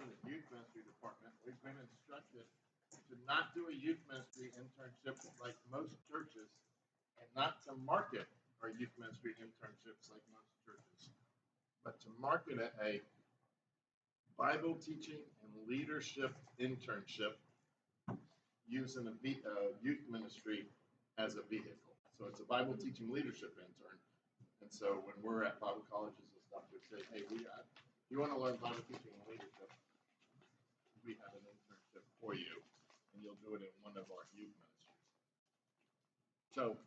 in the youth ministry department, we've been instructed to not do a youth ministry internship like most churches and not to market our youth ministry internships like most churches, but to market it a Bible teaching and leadership internship using a youth ministry as a vehicle. So it's a Bible teaching leadership intern. And so when we're at Bible colleges and stuff, we say, hey, you want to learn Bible teaching and leadership, we have an internship for you, and you'll do it in one of our youth ministries. So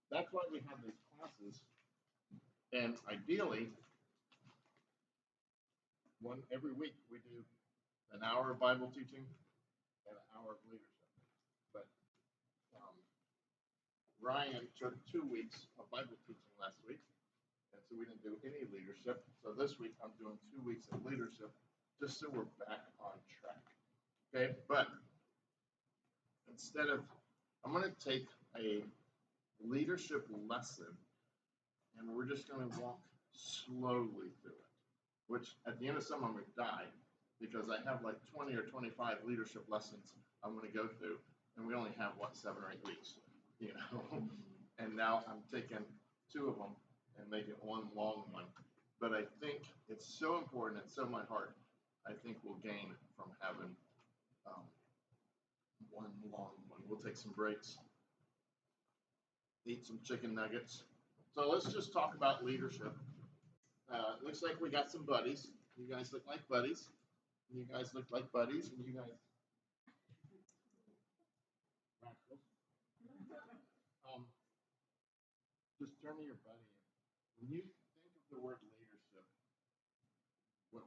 that's why we have these classes. And ideally, every week we do an hour of Bible teaching and an hour of leadership. But Ryan took 2 weeks of Bible teaching last week, and so we didn't do any leadership. So this week I'm doing 2 weeks of leadership just so we're back on track. Okay, but I'm going to take a leadership lesson and we're just going to walk slowly through it, which at the end of summer I'm going to die because I have like 20 or 25 leadership lessons I'm going to go through, and we only have 7 or 8 weeks, and now I'm taking 2 of them and making one long one. But I think it's so important, it's so my heart. I think we'll gain from having one long one. We'll take some breaks, eat some chicken nuggets. So let's just talk about leadership. Looks like we got some buddies. You guys look like buddies. You guys look like buddies, and you guys. Just turn to your buddy. When you think of the word leadership, what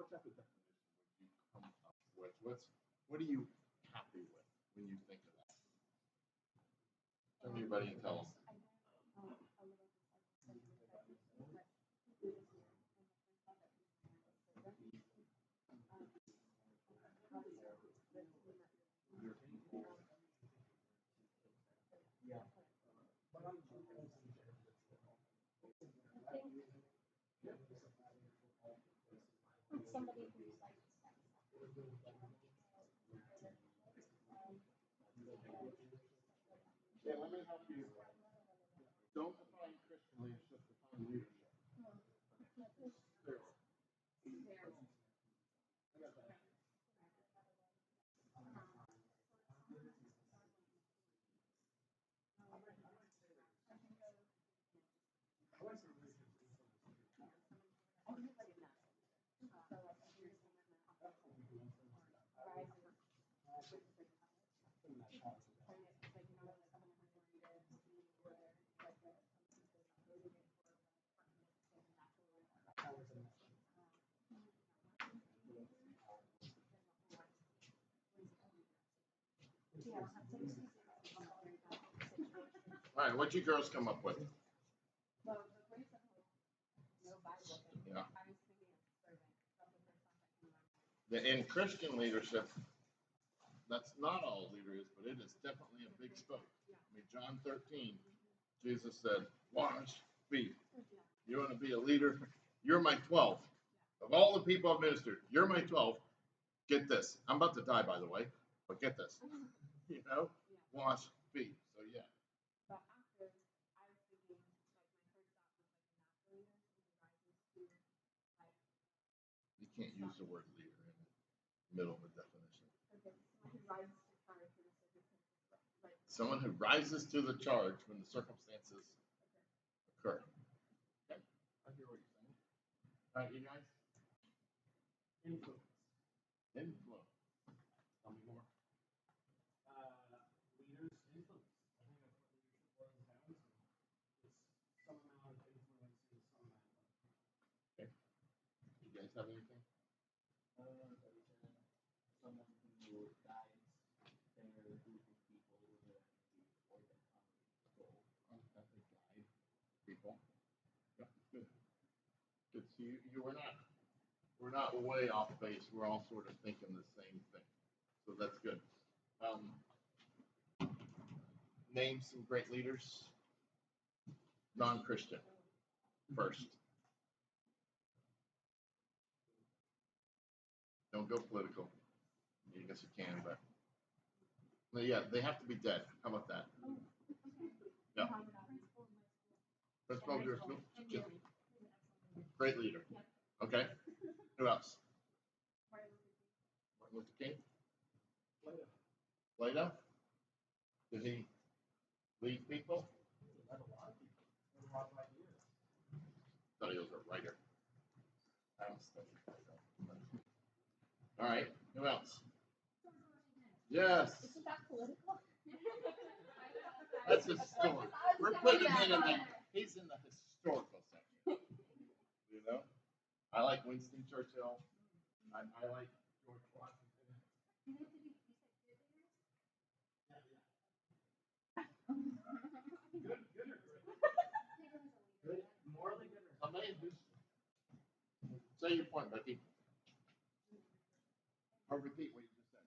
type of definition would you come up with? What are you happy with when you think of that? Turn to your buddy and tell them. Somebody who's like Yeah, let me help you. Don't define Christian leadership, define leadership. All right, what'd you girls come up with? Yeah. In Christian leadership, that's not all leader is, but it is definitely a big spoke. I mean, John 13, Jesus said, wash feet. You want to be a leader? You're my 12. Of all the people I've ministered, you're my 12. Get this. I'm about to die, by the way, but get this. Wash feet. So, yeah. But after, I was thinking, my first thought was natural leader, You can't use the word leader in the middle of a definition. Okay, someone who rises to the charge when the circumstances occur. Okay, I hear what you're saying. All right, you guys. Influence. Tell me more. Leaders influence. I think that's what leadership boils down to. It's some amount of influence and some amount of. Okay. You guys have anything? Someone who guides their group of people with a or the goal. That's a guide people. Yeah, good. Good. So we're not way off base. We're all sort of thinking the same thing. So that's good. Name some great leaders. Non-Christian first. Don't go political. I guess you can, but yeah, they have to be dead. How about that? Yeah. Principal of your school. Great leader. Okay. Who else? Martin Luther King. Plato. Did he lead people? Led a lot of people. Led a lot of ideas. Thought he was a writer. I don't study Plato. All right. Who else? Yes. Isn't that political? That's historic. We're putting him in the, he's in the historical section. You know? I like Winston Churchill. I like George Washington. Good, good or great? Good, morally good or Amazing. Say your point, Becky. Or repeat what you just said.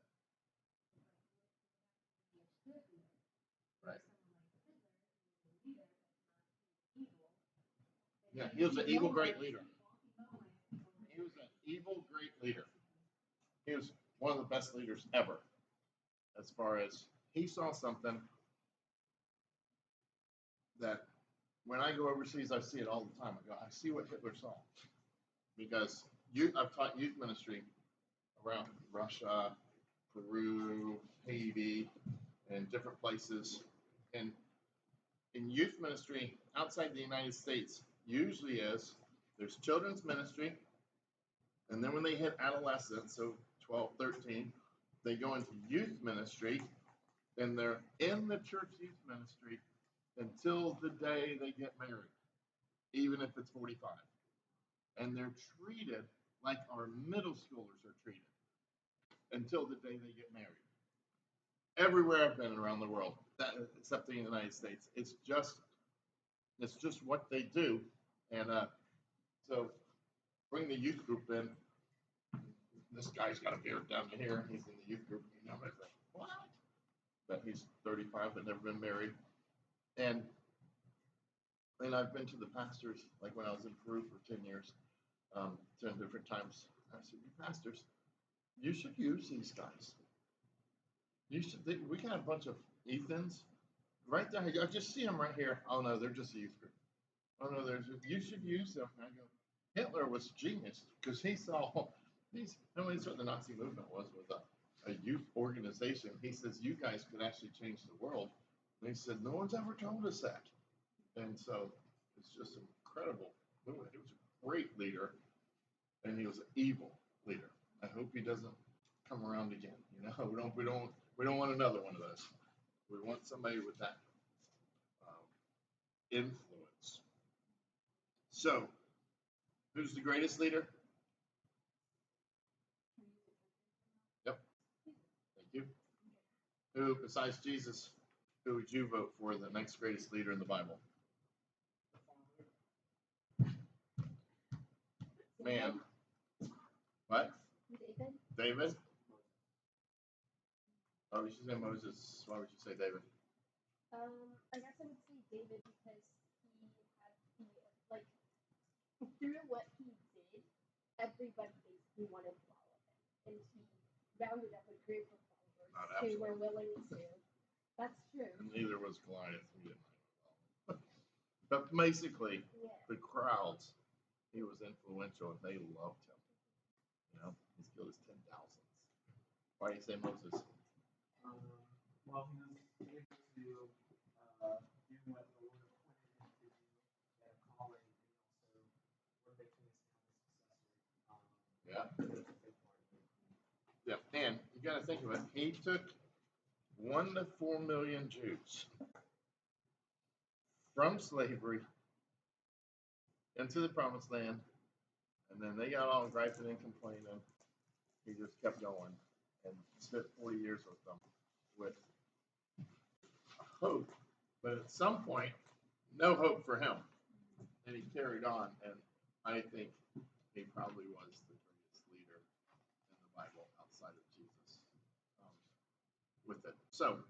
Right. Yeah, he was an evil great leader. He was an evil great leader. He was one of the best leaders ever. As far as he saw something that when I go overseas, I see it all the time. I go, I see what Hitler saw. Because I've taught youth ministry around Russia, Peru, Haiti, and different places. And in youth ministry outside the United States, usually there's children's ministry, and then when they hit adolescence, so 12, 13, they go into youth ministry, and they're in the church youth ministry until the day they get married, even if it's 45. And they're treated like our middle schoolers are treated until the day they get married. Everywhere I've been around the world, except the United States, it's just what they do. And so bring the youth group in. This guy's got a beard down to here. He's in the youth group. You know, I was like, what? But he's 35 but never been married. And I've been to the pastors, like when I was in Peru for 10 years, 10 different times. I said, you pastors, you should use these guys. We got a bunch of Ethans right there. I just see them right here. Oh no, they're just a youth group. Oh no, you should use them. And I go, Hitler was genius because he saw these. That's what the Nazi movement was a youth organization. He says you guys could actually change the world. And he said no one's ever told us that. And so it's just an incredible movement. He was a great leader, and he was an evil leader. I hope he doesn't come around again. You know, we don't want another one of those. We want somebody with that influence. So, who's the greatest leader? Yep. Thank you. Who, besides Jesus, who would you vote for the next greatest leader in the Bible? Man. What? David? Oh, you should say Moses. Why would you say David? I guess I would say David because through what he did, everybody basically wanted to follow him, and he rounded up a group of followers who were willing to. That's true. And neither was Goliath. We didn't know. But basically, the crowds, he was influential, and they loved him. You know, he's killed his 10,000s. Why do you say Moses? Well, he was able to do what the Lord appointed him to do, he had a calling, and also we're making his kind of successor. Yeah, and you got to think of it. He took 1 to 4 million Jews from slavery into the promised land, and then they got all griping and complaining. He just kept going and spent 40 years with them with hope, but at some point, no hope for him. And he carried on, and I think he probably was the greatest leader in the Bible outside of Jesus with it. So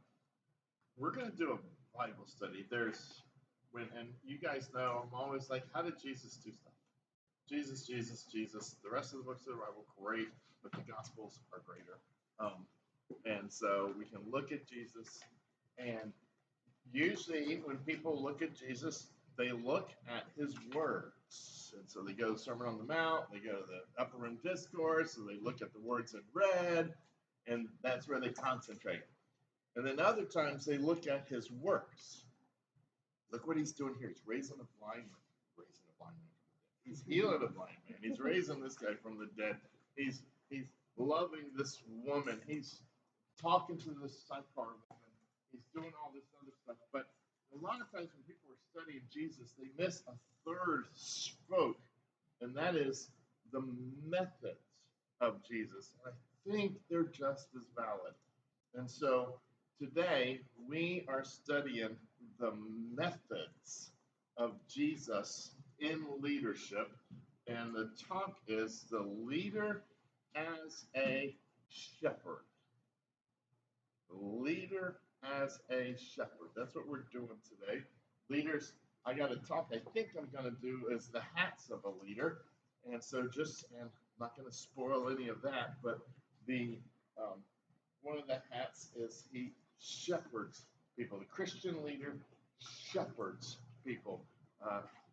we're going to do a Bible study. And you guys know, I'm always like, how did Jesus do stuff? Jesus, Jesus, Jesus. The rest of the books of the Bible, great, but the Gospels are greater. And so we can look at Jesus, and usually when people look at Jesus, they look at his words. And so they go to the Sermon on the Mount, they go to the Upper Room Discourse, so they look at the words in red, and that's where they concentrate. And then other times they look at his works. Look what he's doing here. He's raising a blind man. He's healing a blind man. He's raising this guy from the dead. He's loving this woman. He's talking to this sidecar woman. He's doing all this other stuff. But a lot of times when people are studying Jesus, they miss a third stroke, and that is the methods of Jesus. And I think they're just as valid. And so today we are studying the methods of Jesus in leadership, and the talk is the leader as a shepherd. The leader as a shepherd. That's what we're doing today. Leaders, I got a talk I think I'm going to do is the hats of a leader. And so and I'm not going to spoil any of that, but the one of the hats is he shepherds people. The Christian leader shepherds people.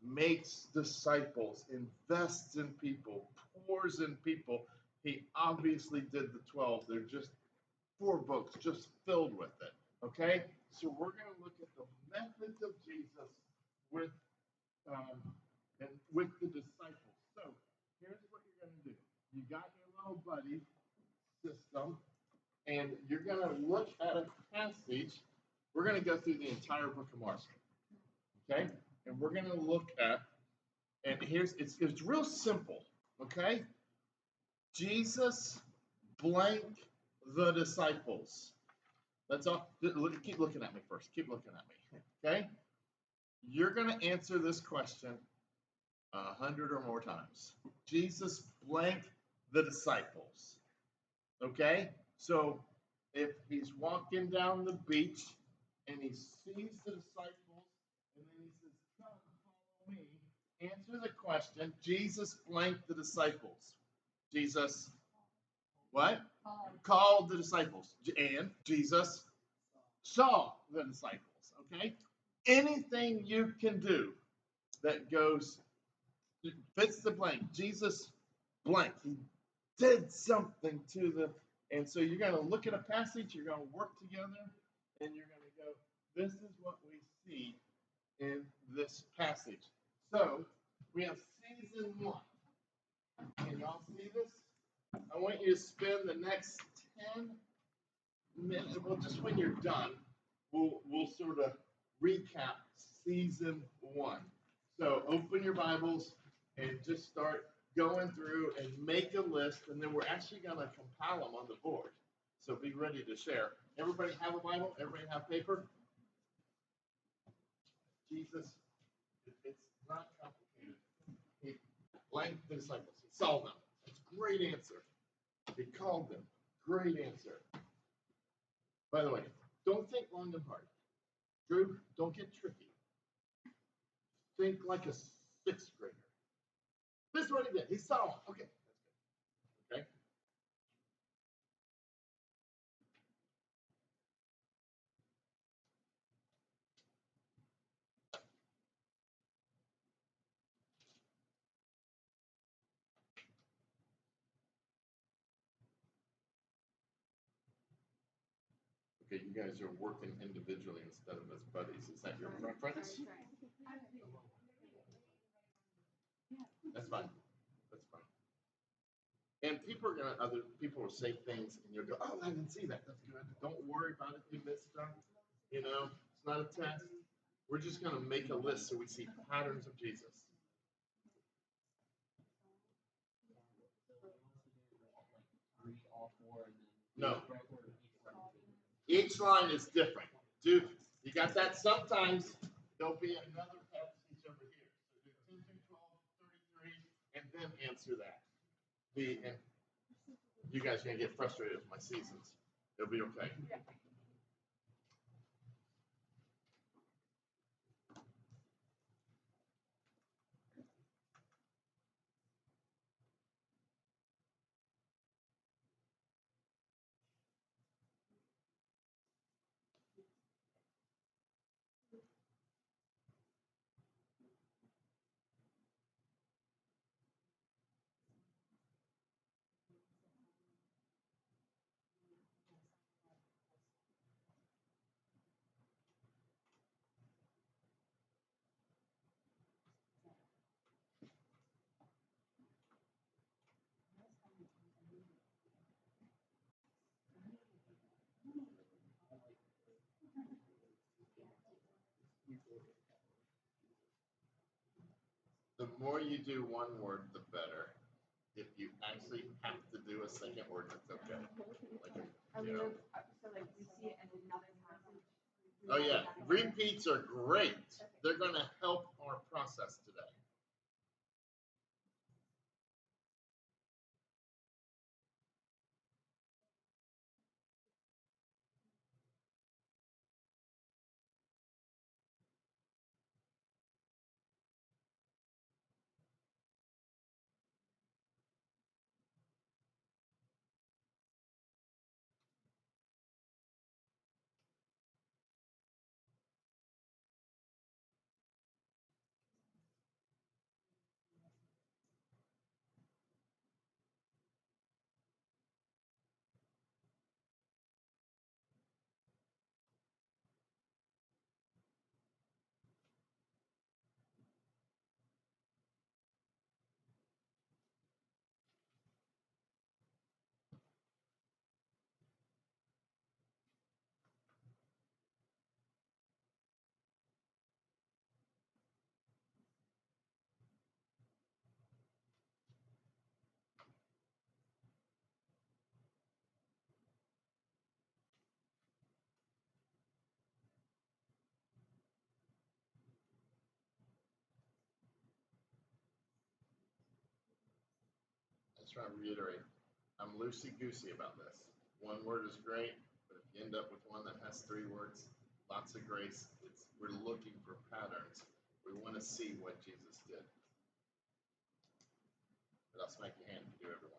Makes disciples, invests in people, pours in people. He obviously did the 12. They're just 4 books, just filled with it. Okay? So we're going to look at the methods of Jesus with the disciples. So here's what you're going to do. You got your little buddy system, and you're going to look at a passage. We're going to go through the entire book of Mark. Okay? And we're going to look at, and it's real simple, okay? Jesus blank the disciples. That's all. Keep looking at me first. Keep looking at me, okay? You're going to answer this question 100 or more times. Jesus blank the disciples, okay? So if he's walking down the beach and he sees the disciples, and then he says, "Come, follow me." Answer the question. Jesus blanked the disciples. Jesus, what? Called the disciples. And Jesus saw the disciples. Okay? Anything you can do that fits the blank. Jesus blanked. He did something to the, and so you're going to look at a passage, you're going to work together, and you're going to go, this is what we see in this passage. So we have season 1. Can y'all see this? I want you to spend the next 10 minutes. Well, just when you're done, we'll sort of recap season 1. So open your Bibles and just start going through and make a list, and then we're actually going to compile them on the board. So be ready to share. Everybody have a Bible? Everybody have paper? Jesus, it's not complicated. He blanked the disciples. He saw them. That's a great answer. He called them. Great answer. By the way, don't think long and hard. Drew, don't get tricky. Think like a 6th grader. This is what he did. He saw them. Okay, that's good. Okay? Okay, you guys are working individually instead of as buddies. Is that your preference? That's fine. That's fine. And people will say things, and you'll go, "Oh, I didn't see that. That's good. Don't worry about it. You missed stuff. You know, it's not a test. We're just going to make a list so we see patterns of Jesus." No. Each line is different. You got that? Sometimes there'll be another passage over here. So do 10 through 12, 33, and then answer that. And you guys are going to get frustrated with my seasons. It'll be okay. Yeah. more you do one word, the better. If you actually have to do a second word, that's okay. Like, you know. So like we see it in another passage. Oh yeah, repeats are great. They're going to help our process today. Let's try to reiterate. I'm loosey-goosey about this. One word is great, but if you end up with one that has 3 words, lots of grace. We're looking for patterns. We want to see what Jesus did. But I'll smack your hand if you do everyone.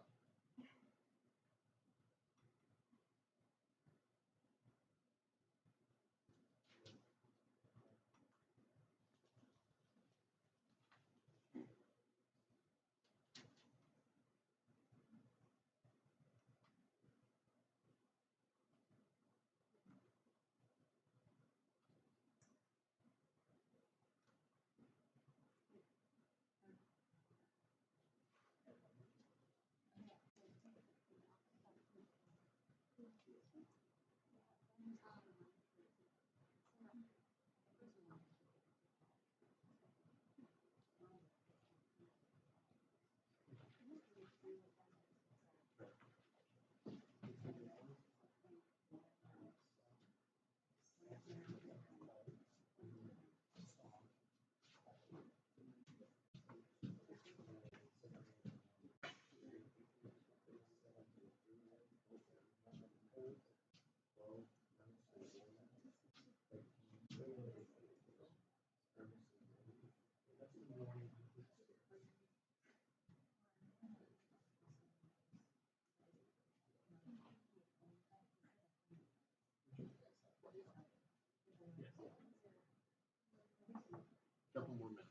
Couple more minutes.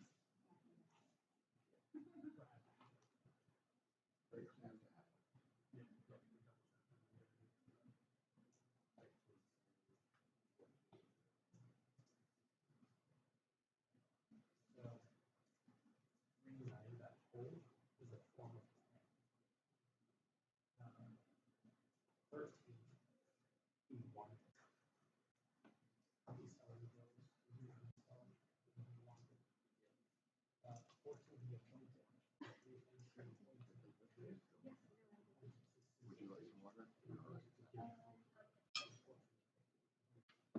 Reuniting that whole is a form of 13, he wanted. He started those, he uninstalled, he wanted. 14, he appointed. Would you like some water?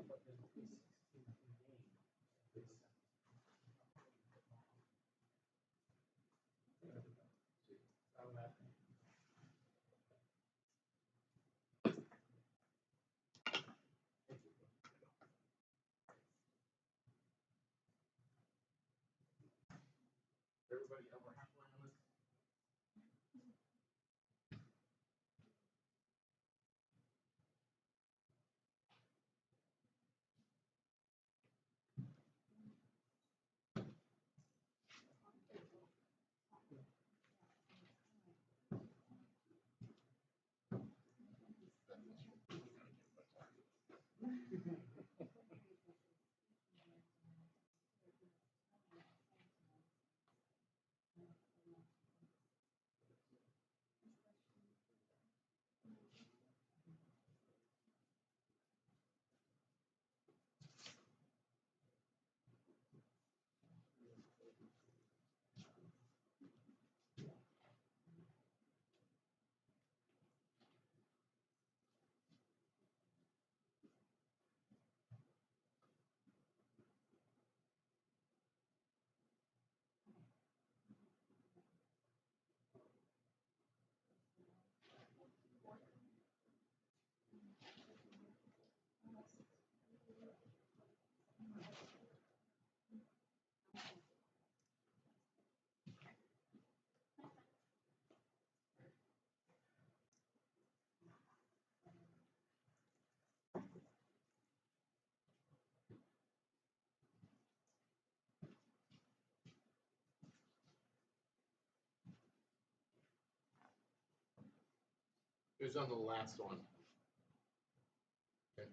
But then 16, he named this. So that Everybody over halfway on this? Who's on the last one? Okay.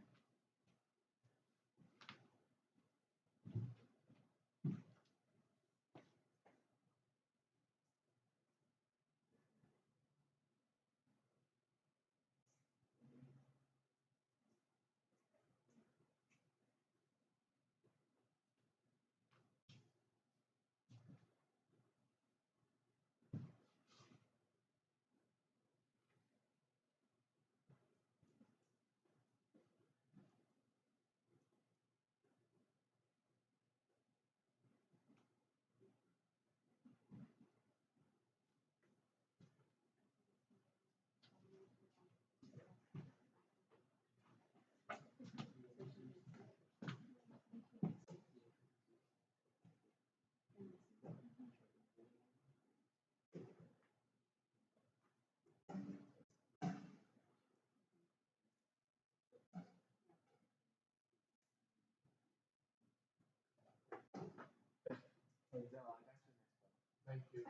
Thank you.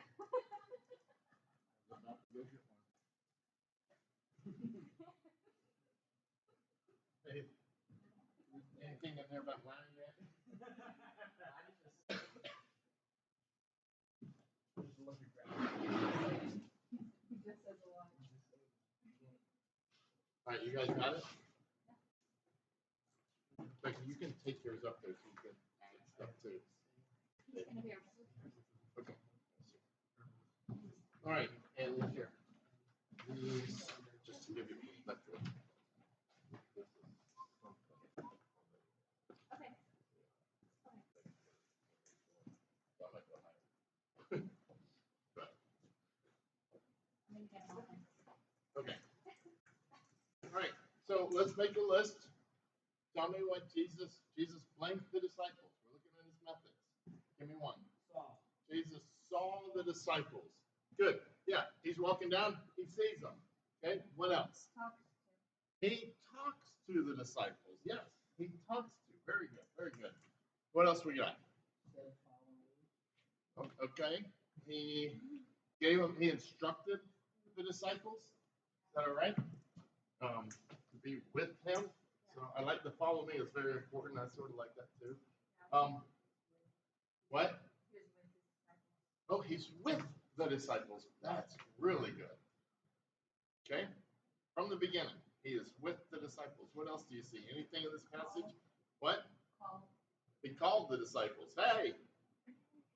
About to go get one. Hey, anything in there about wine yet? He just says a lot. All right, you guys got it? Becky, you can take yours up there so you can add stuff too. He's gonna be our Okay. All right, and look here. These, just to give you perspective. Okay. That might go higher. But, I'm gonna get mine. okay. All right, so let's make a list. Tell me what Jesus blanked the disciples. We're looking at his methods. Give me one. Jesus saw the disciples. Good. Yeah, he's walking down. He sees them. Okay. What else? He talks to the disciples. Yes, he talks to. Very good. Very good. What else we got? Okay. He instructed the disciples. Is that all right? To be with him. So I like the follow me. It's very important. I sort of like that too. What? Oh, he's with the disciples. That's really good. Okay? From the beginning, he is with the disciples. What else do you see? Anything in this passage? What? He called the disciples. Hey,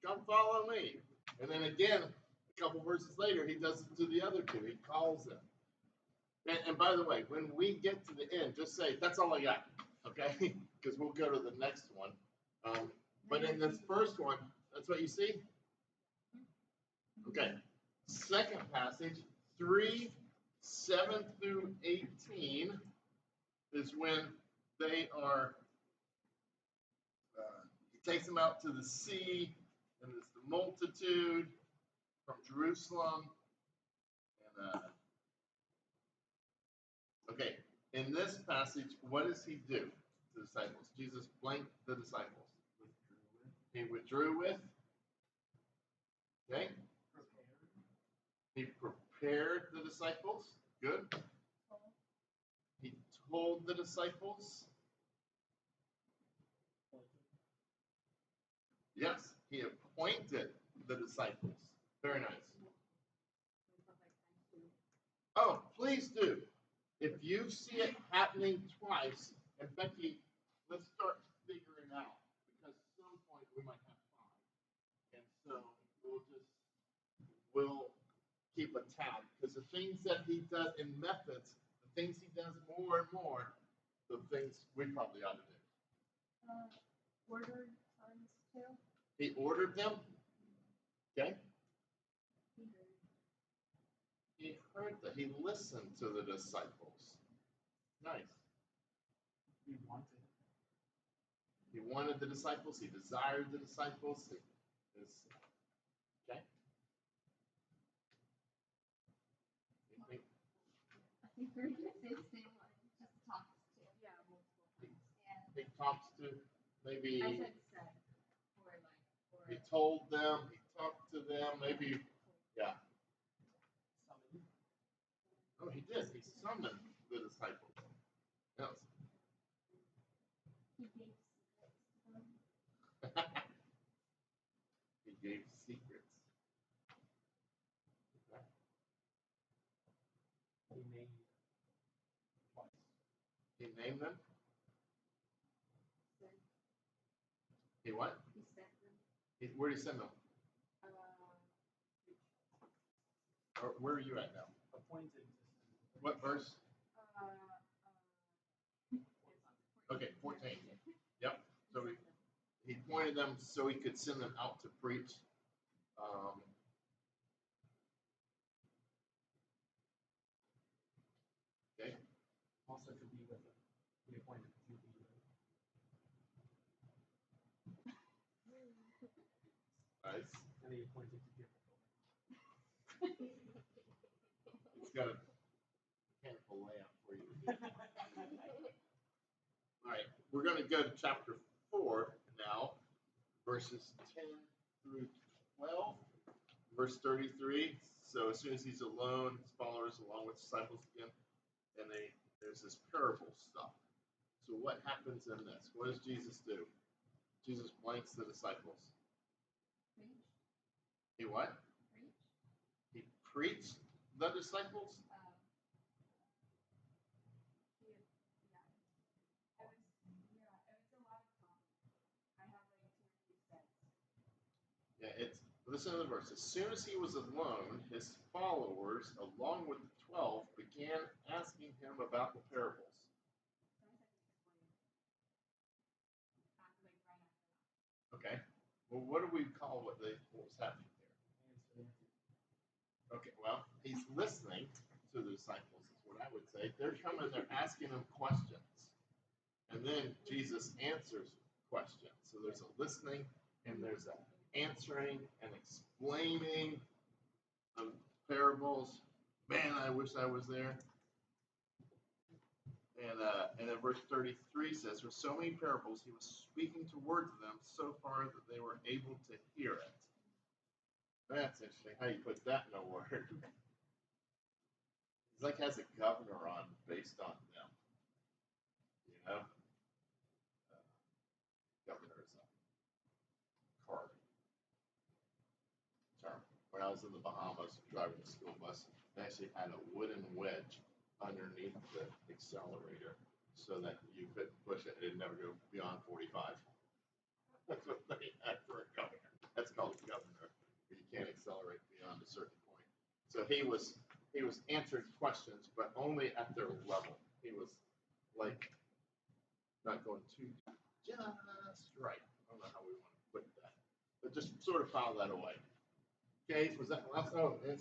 come follow me. And then again, a couple verses later, he does it to the other two. He calls them. And by the way, when we get to the end, just say, that's all I got. Okay? Because we'll go to the next one. But in this first one, that's what you see? Okay. Second passage, 3:7 through 18 is when they are, he takes them out to the sea, and it's the multitude from Jerusalem. And, okay, in this passage, what does he do to the disciples? Jesus blanked the disciples. He withdrew with. Okay. He prepared the disciples. Good. He told the disciples. Yes, he appointed the disciples. Very nice. Oh, please do. If you see it happening twice, and Becky, let's start figuring out, because at some point we might have 5. And so we'll keep a tab, because the things that he does in methods, the things he does more and more, the things we probably ought to do. Ordered sons too. He ordered them. Okay. He heard that. He listened to the disciples. Nice. He wanted the disciples. He desired the disciples. Okay. I think we're gonna say the same one. Just talks to. Yeah, multiple times. Yeah. He talks to maybe. I said said, or like, or. He told them. He talked to them. Maybe. Yeah. Oh, he did. He summoned the disciples. Yes. He gave secrets to them. He gave secrets. Okay. He named twice. He named them. Sent. He what? He sent them. Where did he send them? Or where are you at now? Appointed to send. What verse? Okay, 14. Yep. So he pointed them so he could send them out to preach. Okay. Also to be with them. He appointed to be with them. Nice. And he appointed to give them. It's got a mechanical layout for you. All right, we're going to go to chapter 4 now, verses 10 through 12, verse 33. So as soon as he's alone, his followers along with disciples again, and there's this parable stuff. So what happens in this? What does Jesus do? Jesus blanks the disciples. Preach. He what? Preach. He preached the disciples? Yeah, listen to the verse. As soon as he was alone, his followers, along with the 12, began asking him about the parables. Okay. Well, what do we call what was happening there? Okay, well, he's listening to the disciples, is what I would say. They're coming, they're asking him questions. And then Jesus answers questions. So there's a listening and there's an answering and explaining of parables. Man, I wish I was there. And then verse 33 says, with so many parables, he was speaking to words to them so far that they were able to hear it. That's interesting. How you put that in a word? It's like has a governor on based on them. You know? Governor is a card term. When I was in the Bahamas driving the school bus, they actually had a wooden wedge underneath the accelerator so that you couldn't push it. It'd never go beyond 45. That's what they had for a governor. That's called a governor. You can't accelerate beyond a certain point. So he was answering questions, but only at their level. He was like not going too just right. I don't know how we want to put that, but just sort of file that away. Okay, was that last? Oh, and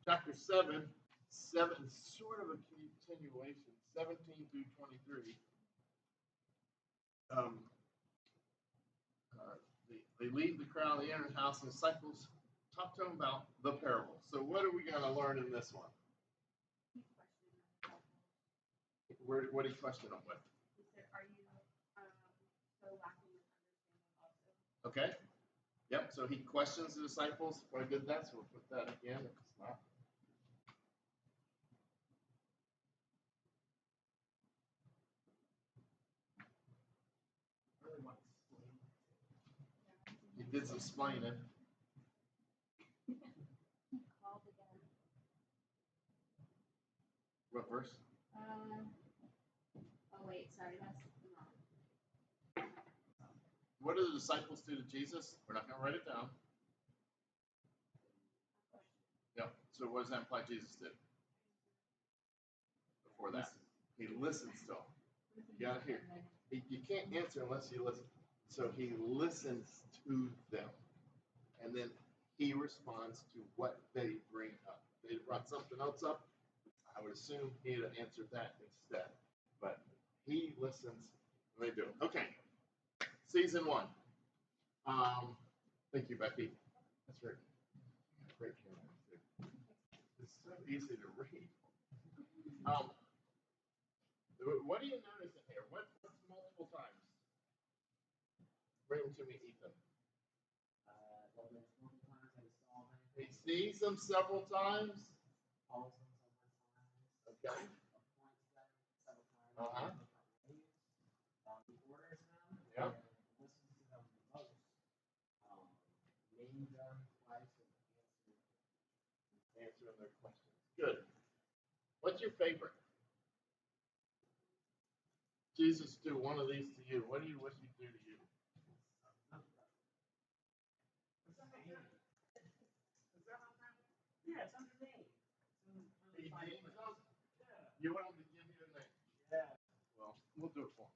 chapter 7, sort of a continuation, 17 through 23. They leave the crowd, they enter the house, and the disciples talk to them about the parable. So what are we going to learn in this one? What do you question them with? He said, are you so lacking in understanding also? Okay. Yep, so he questions the disciples. If I did that, so we'll put that again if it's not. He did some explaining. He called again. What verse? Oh wait, sorry, that's wrong. What do the disciples do to Jesus? We're not going to write it down. Yep. So what does that imply Jesus did? Before that, he listens to them. You got to hear. You can't answer unless you listen. So he listens to them, and then he responds to what they bring up. They brought something else up. I would assume he'd have answered that instead. But he listens, and they do it. Okay. Season 1. Thank you, Becky. That's right. Great camera. It's so easy to read. What do you notice in here? What's multiple times? Bring them to me, Ethan. Well, there's multiple times I saw them. He sees them several times. Calls them several times. Okay. appoints them several times. Uh-huh. He orders them. Yep. And listens to them the most. Name them twice and Answering their questions. Good. What's your favorite? Jesus, do one of these to you. What do you wish he'd do to you? Yeah, it's under name. He names them? You want him to give you a name? Yeah. Well, we'll do it for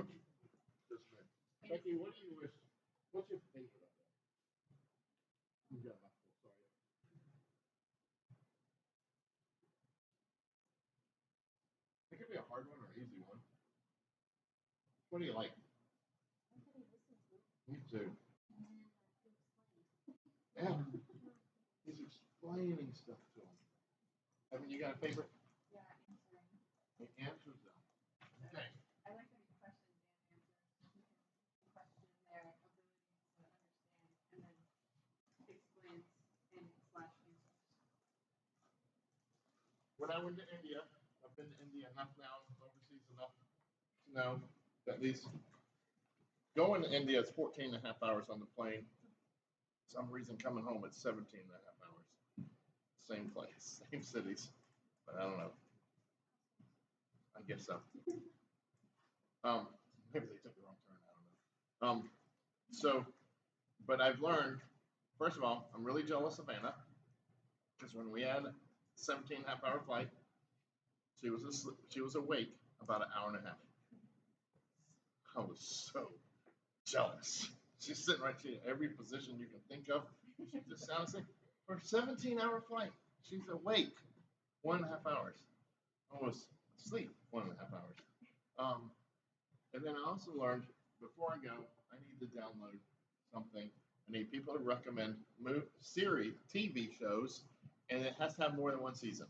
him. Just a minute. Becky, what do you wish? What's your favorite of them? You got a mouthful, sorry. It could be a hard one or an easy one. What do you like? Me too. Yeah. He's explaining stuff to him. Evan, you got a favorite? Yeah, answering. He answers them. Okay. I like that he questions and answers. He can question their ability to understand and then explains and slash answers. When I went to India, I've been to India enough now, overseas enough to know that these going to India is 14 and a half hours on the plane. For some reason coming home it's 17 and a half hours. Same place, same cities, but I don't know. I guess so. Maybe they took the wrong turn, I don't know. But I've learned, first of all, I'm really jealous of Anna, because when we had 17 and a half hour flight, she was awake about an hour and a half. I was so jealous. She's sitting right here, every position you can think of. She just sounds like for a 17-hour flight, she's awake 1.5 hours. I was asleep 1.5 hours. And then I also learned before I go, I need to download something. I need people to recommend series, TV shows, and it has to have more than one season.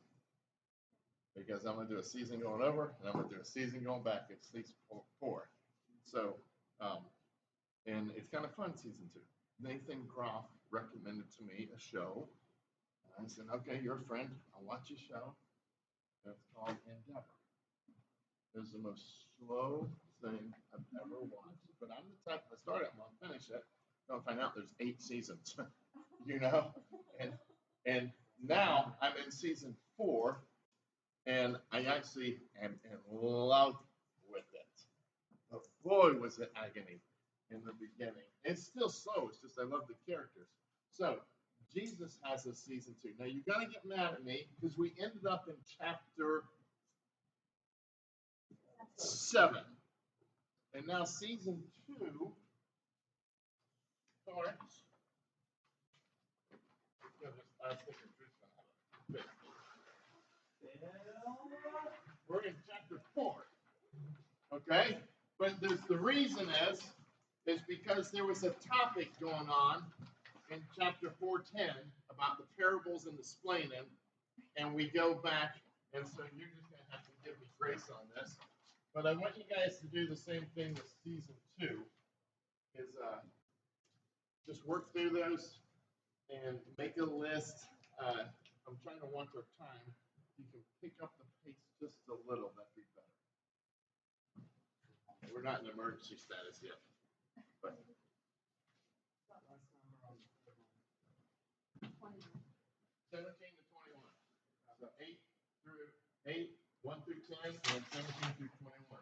Because I'm going to do a season going over, and I'm going to do a season going back. It's at least 4. So, and it's kind of fun, season 2. Nathan Groff recommended to me a show. I said, okay, you're a friend. I'll watch your show. It's called Endeavor. It's the most slow thing I've ever watched. But I'm the type, I start it, I'm going to finish it. I'll find out there's 8 seasons, you know? And now I'm in season 4, and I actually am in love with it. But boy, was it agony in the beginning. It's still slow, it's just I love the characters. So, Jesus has a season 2. Now, you got to get mad at me, because we ended up in chapter 7. And now season 2 starts. I was thinking Drew's gonna have a fit. We're in chapter 4. Okay? But the reason is because there was a topic going on in chapter 4:10 about the parables and the splaining, and we go back, and so you're just gonna have to give me grace on this. But I want you guys to do the same thing with season 2, is just work through those and make a list. I'm trying to watch our time. You can pick up the pace just a little, that'd be better. We're not in emergency status yet. But 17 to 21. So 8, 1 through 10, and then 17 through 21.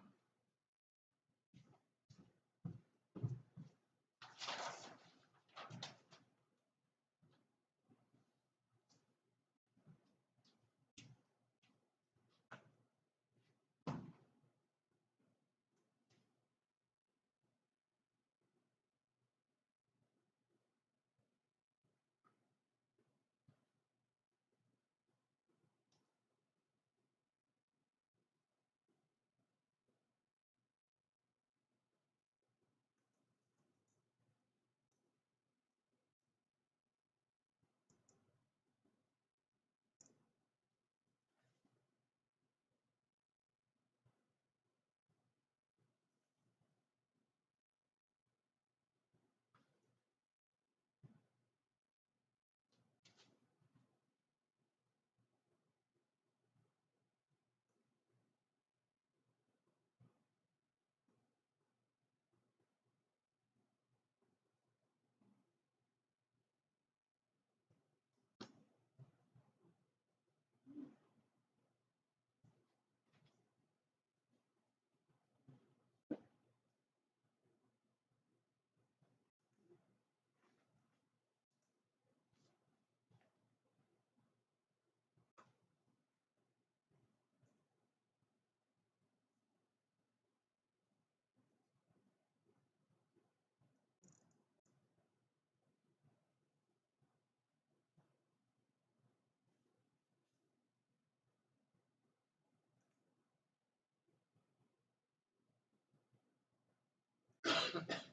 I think so.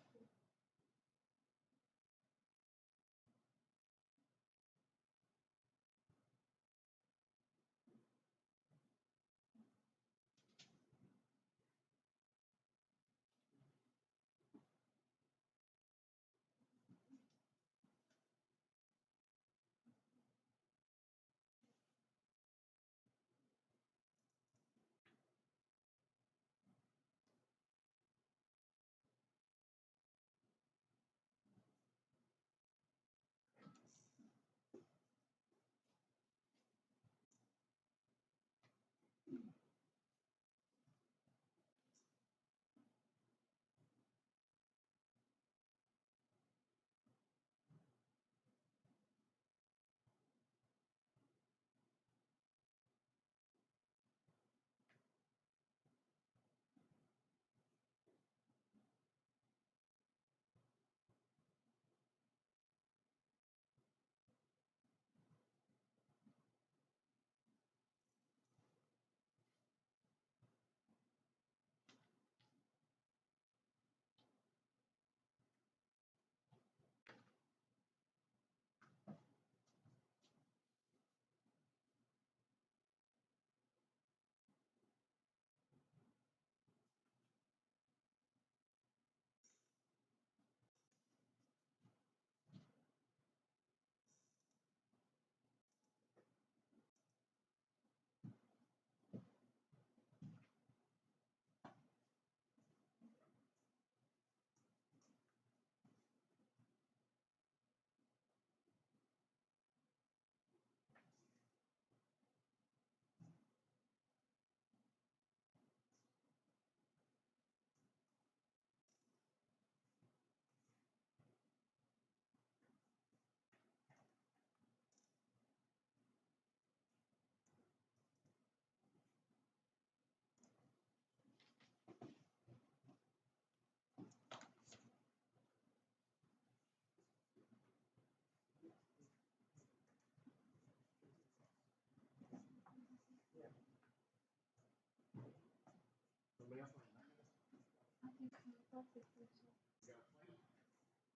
That's it.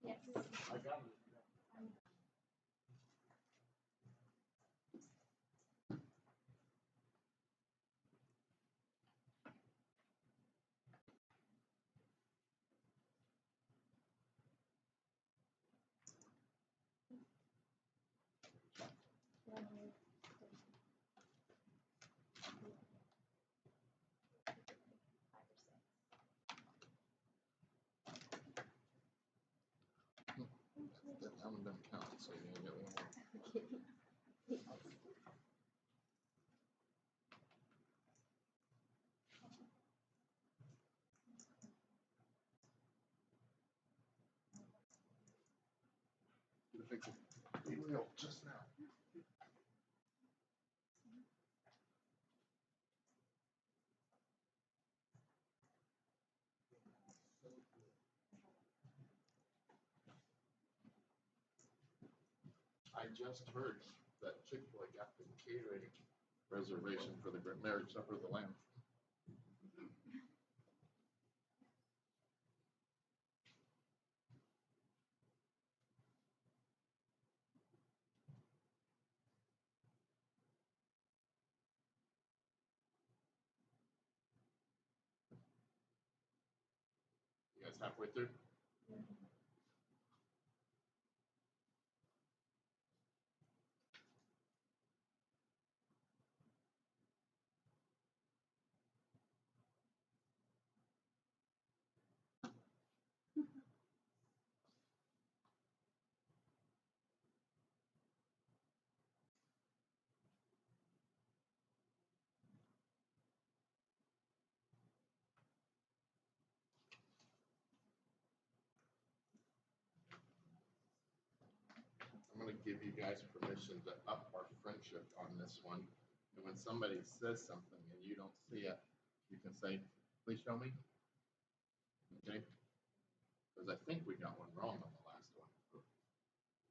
Yes. I got it. That haven't been counted, so you're gonna get one more. Be real, just now. I just heard that Chick-fil-A got the catering reservation for the marriage supper of the Lamb. You guys halfway through? I'm gonna give you guys permission to up our friendship on this one. And when somebody says something and you don't see it, you can say, please show me. Okay? Because I think we got one wrong on the last one. A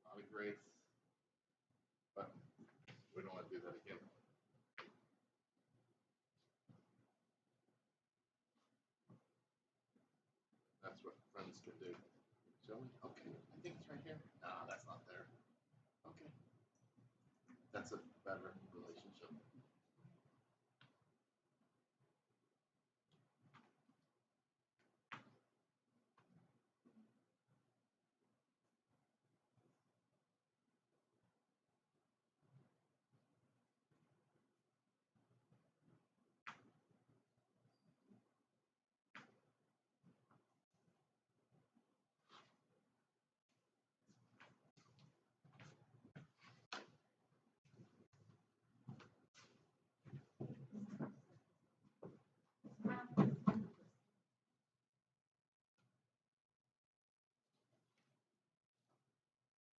lot of grace, but we don't want to do that again. That's what friends can do. Show me? Okay, I think it's right here. No, that's not there. Okay. That's a better relationship.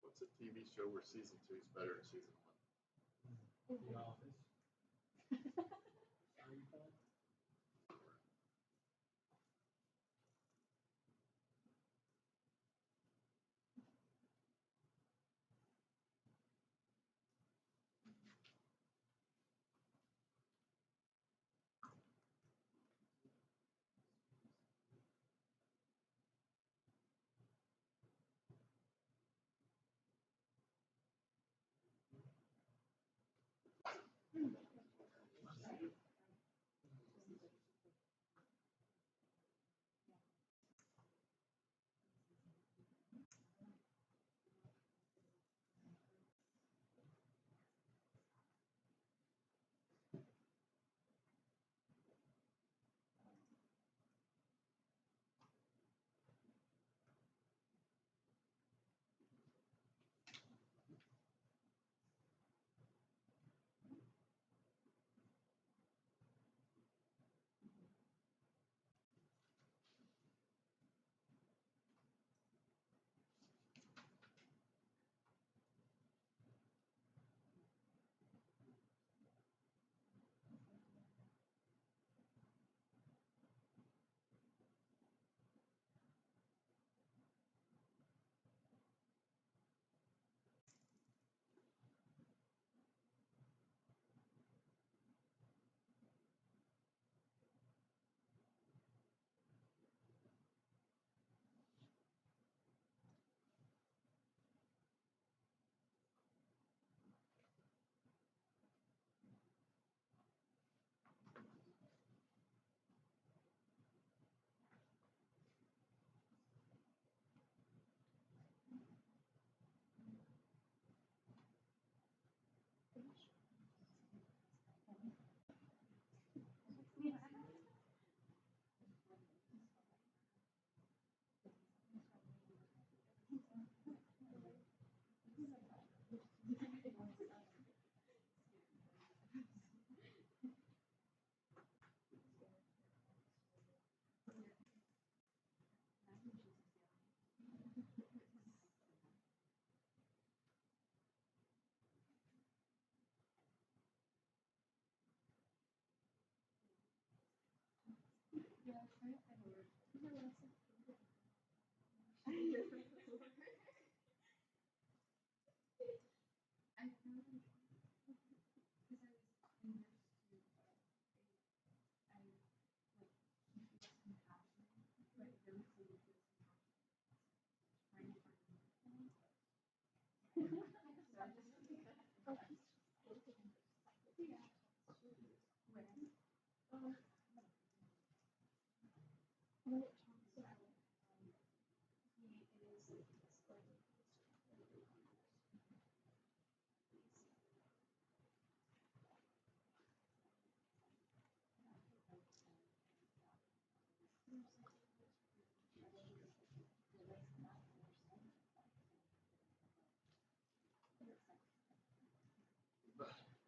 What's a TV show where season 2 is better than season 1? The Office.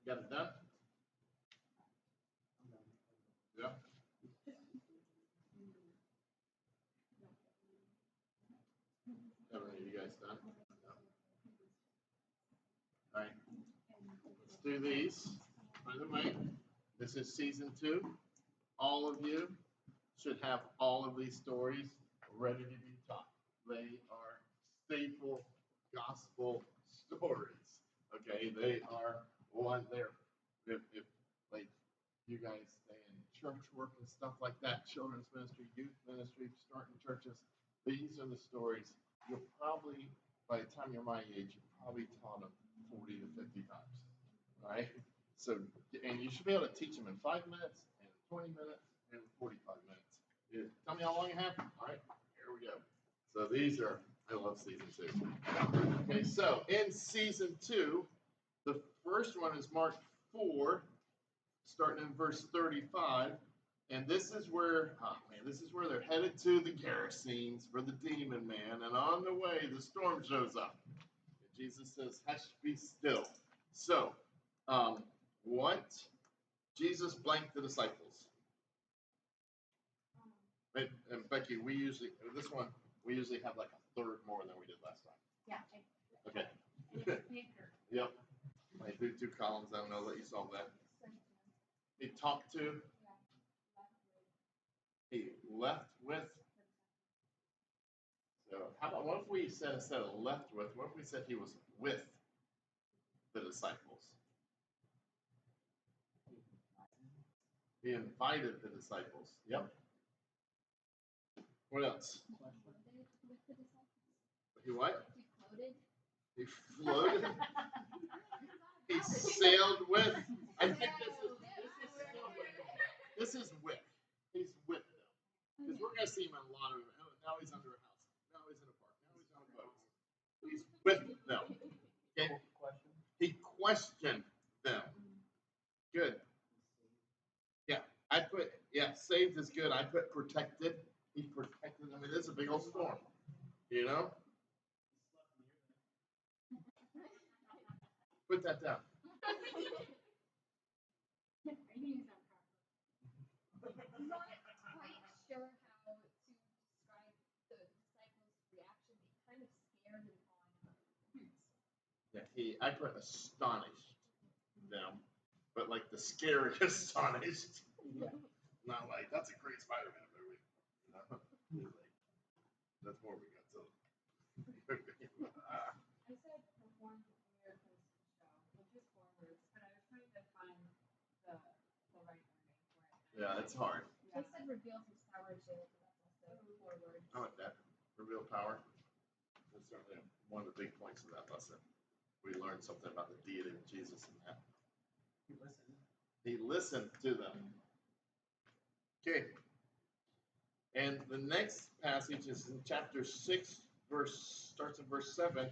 Got it done? Yeah. Haven't you guys done? No. All right. Let's do these. By the way, this is season 2. All of you should have all of these stories ready to be taught. They are staple gospel stories. Okay, they are one there. If like you guys stay in church work and stuff like that, children's ministry, youth ministry, starting churches, these are the stories you'll probably, by the time you're my age, you probably taught them 40 to 50 times, right? So, and you should be able to teach them in 5 minutes, and 20 minutes, and 45 minutes. Tell me how long you have. All right, here we go. So these are, I love season 2. Okay, so in season 2, the first one is Mark 4, starting in verse 35. And this is where, this is where they're headed to the Gerasenes for the demon man. And on the way, the storm shows up. And Jesus says, hush, be still. So, what? Jesus blanked the disciples. And Becky, we usually have like a third more than we did last time. Yeah. Okay. And it's bigger. Yep. I do 2 columns. I don't know that you saw that. He talked to. He left with. So how about what if we said instead of left with, what if we said he was with the disciples? He invited the disciples. Yep. What else? He what? He floated. He sailed with. I think this is with. He's with them. Because we're going to see him in a lot of, now he's under a house. Now he's in a park. Now he's on a boat. He's with them. Okay? He questioned them. Good. Yeah. Saved is good. I put protected. He protected them. I mean, this is a big old storm. You know? Put that down. Are you using that properly? I'm not quite sure how to describe the disciples' reaction. They kind of scared and falling. Yeah, I put astonished them, but like the scary astonished. Yeah. Not like that's a great Spider-Man movie. You know? That's more we got. So. I said performed miracles to show, which is 4 words, but I was trying to find the right wording for it. Yeah, it's hard. They said revealed his power too, but that's also 4 words. I like that. Reveal power. That's certainly one of the big points of that lesson. We learned something about the deity of Jesus in that. He listened to them. Okay. And the next passage is in chapter 6, starts in verse 7.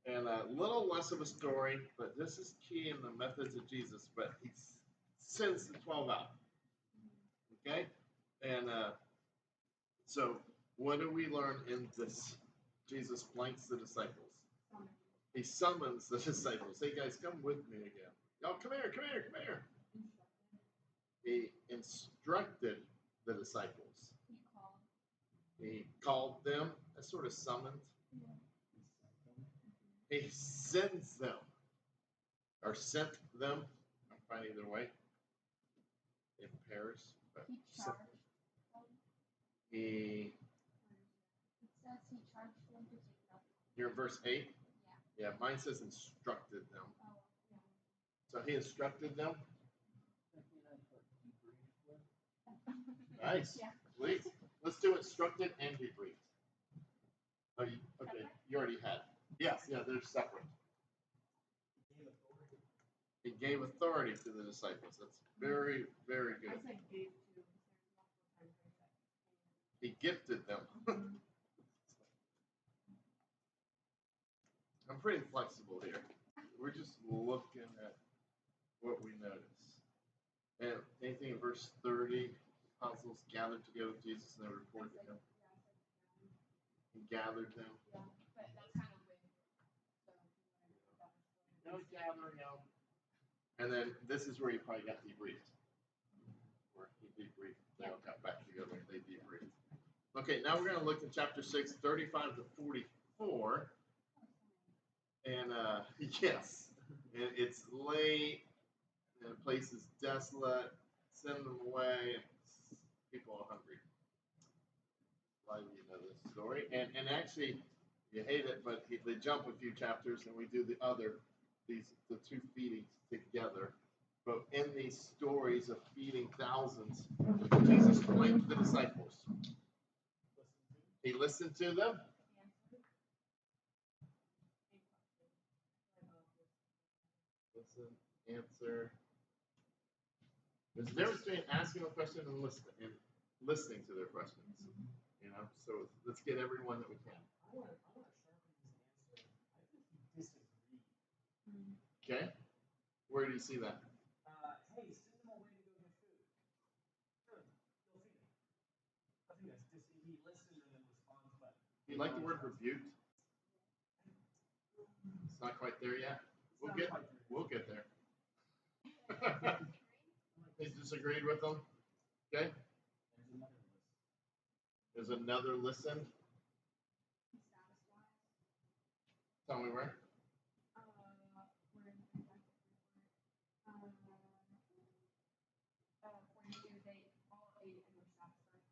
And a little less of a story, but this is key in the methods of Jesus. But he sends the 12 out. Okay? And so what do we learn in this? Jesus blanks the disciples. He summons the disciples. Hey guys, come with me again. Y'all, come here, come here, come here. He instructed the disciples. He called them. That's sort of summoned. He sends them. Or sent them. I'm fine either way. In pairs. But He charged them. It says he charged them to take nothing. You're in verse 8? Yeah. Yeah, mine says instructed them. Oh, yeah. So he instructed them. Nice. Yeah. Please. Let's do instructed and debriefed. Oh, okay, you already had. Yes, yeah, they're separate. He gave authority to the disciples. That's very, very good. I said gave to. He gifted them. I'm pretty flexible here. We're just looking at what we notice. And anything in verse 30, apostles gathered together with Jesus and they reported to him. He gathered them. Yeah, but that's kind of weird. So, Gathering them. And then this is where you probably got debriefed. Where he debriefed. They all got back together and they debriefed. Okay, now we're going to look at chapter 6, 35 to 44. And yes, and it's late, and the place is desolate. Send them away, and people are hungry. A lot of you know this story. And actually, you hate it, but they jump a few chapters, and we do the 2 feedings together. But in these stories of feeding thousands, Jesus blanked the disciples. He listened to them. Listen, answer. There's a difference between asking a question and listening to their questions. You know, so let's get everyone that we can. I want to sharpen his answer. I think he disagreed. Okay. Where do you see that? Hey, send them away to go get food. Good. Go feed them. I think that's he listened and then responds, but. You like the word rebuked? It's not quite there yet. We'll get there. He disagreed with them. Okay. There's another listen. Tell me where.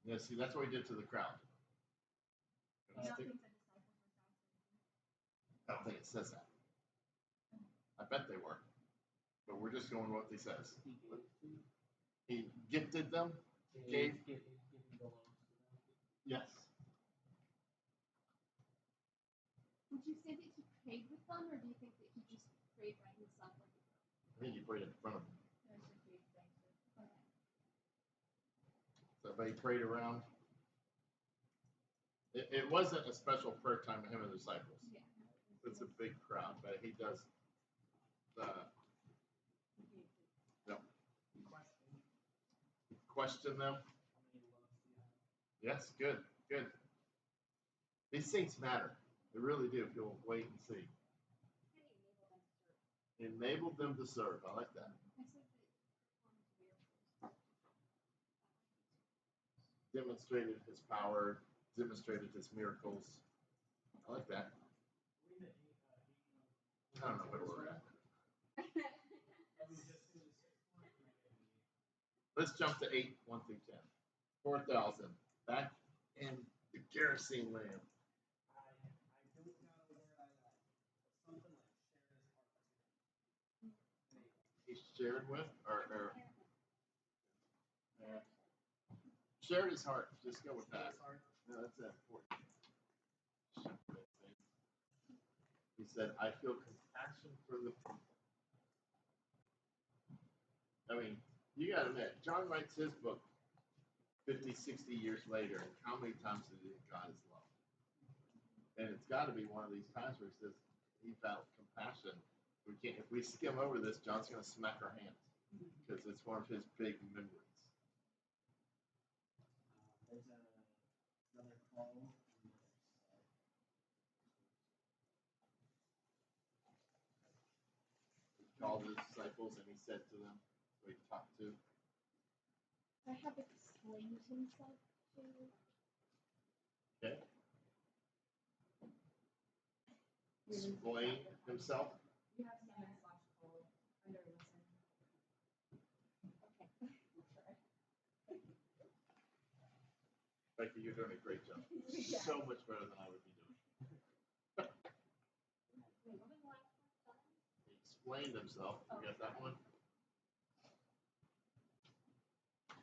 Yeah, see, that's what we did to the crowd. I don't think it says that. I bet they were. But we're just going with what he says. He gifted them. Gave. Yes. Would you say that he prayed with them, or do you think that he just prayed by himself? I think he prayed in front of them. So everybody prayed around. It wasn't a special prayer time with him and the disciples. Yeah. It's a big crowd, but he does the question them. Yes, good. These things matter. They really do if you'll wait and see. Enabled them to serve. I like that. Demonstrated his power, demonstrated his miracles. I like that. I don't know where we're at. Let's jump to 8, 1 through 10. 4,000. Back in the kerosene land. I don't know where I like. Something like Shared with or shared his heart. Just go with that. No, that's important. He said, I feel compassion for the people. I mean, you got to admit, John writes his book 50, 60 years later, and how many times did he God is love? And it's got to be one of these times where he says he felt compassion. If we skim over this, John's going to smack our hands because it's one of his big memories. There's another call. He called his disciples and he said to them, who he talked to. I have explained himself to you. Okay. Explain himself. You have /call under listen. Okay. Becky, you're doing a great job. Yeah. So much better than I would be doing. Wait, what was the last one? He explained himself. You got that one? I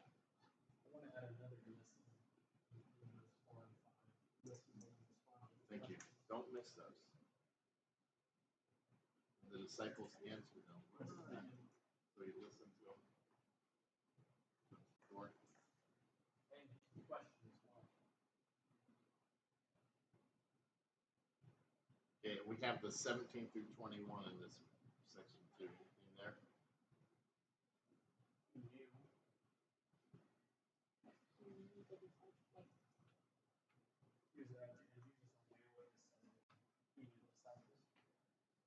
want to add another listen. Thank you. Don't miss those. The disciples answered them. So he listened to them. Okay, we have the 17 through 21 in this section too. In there.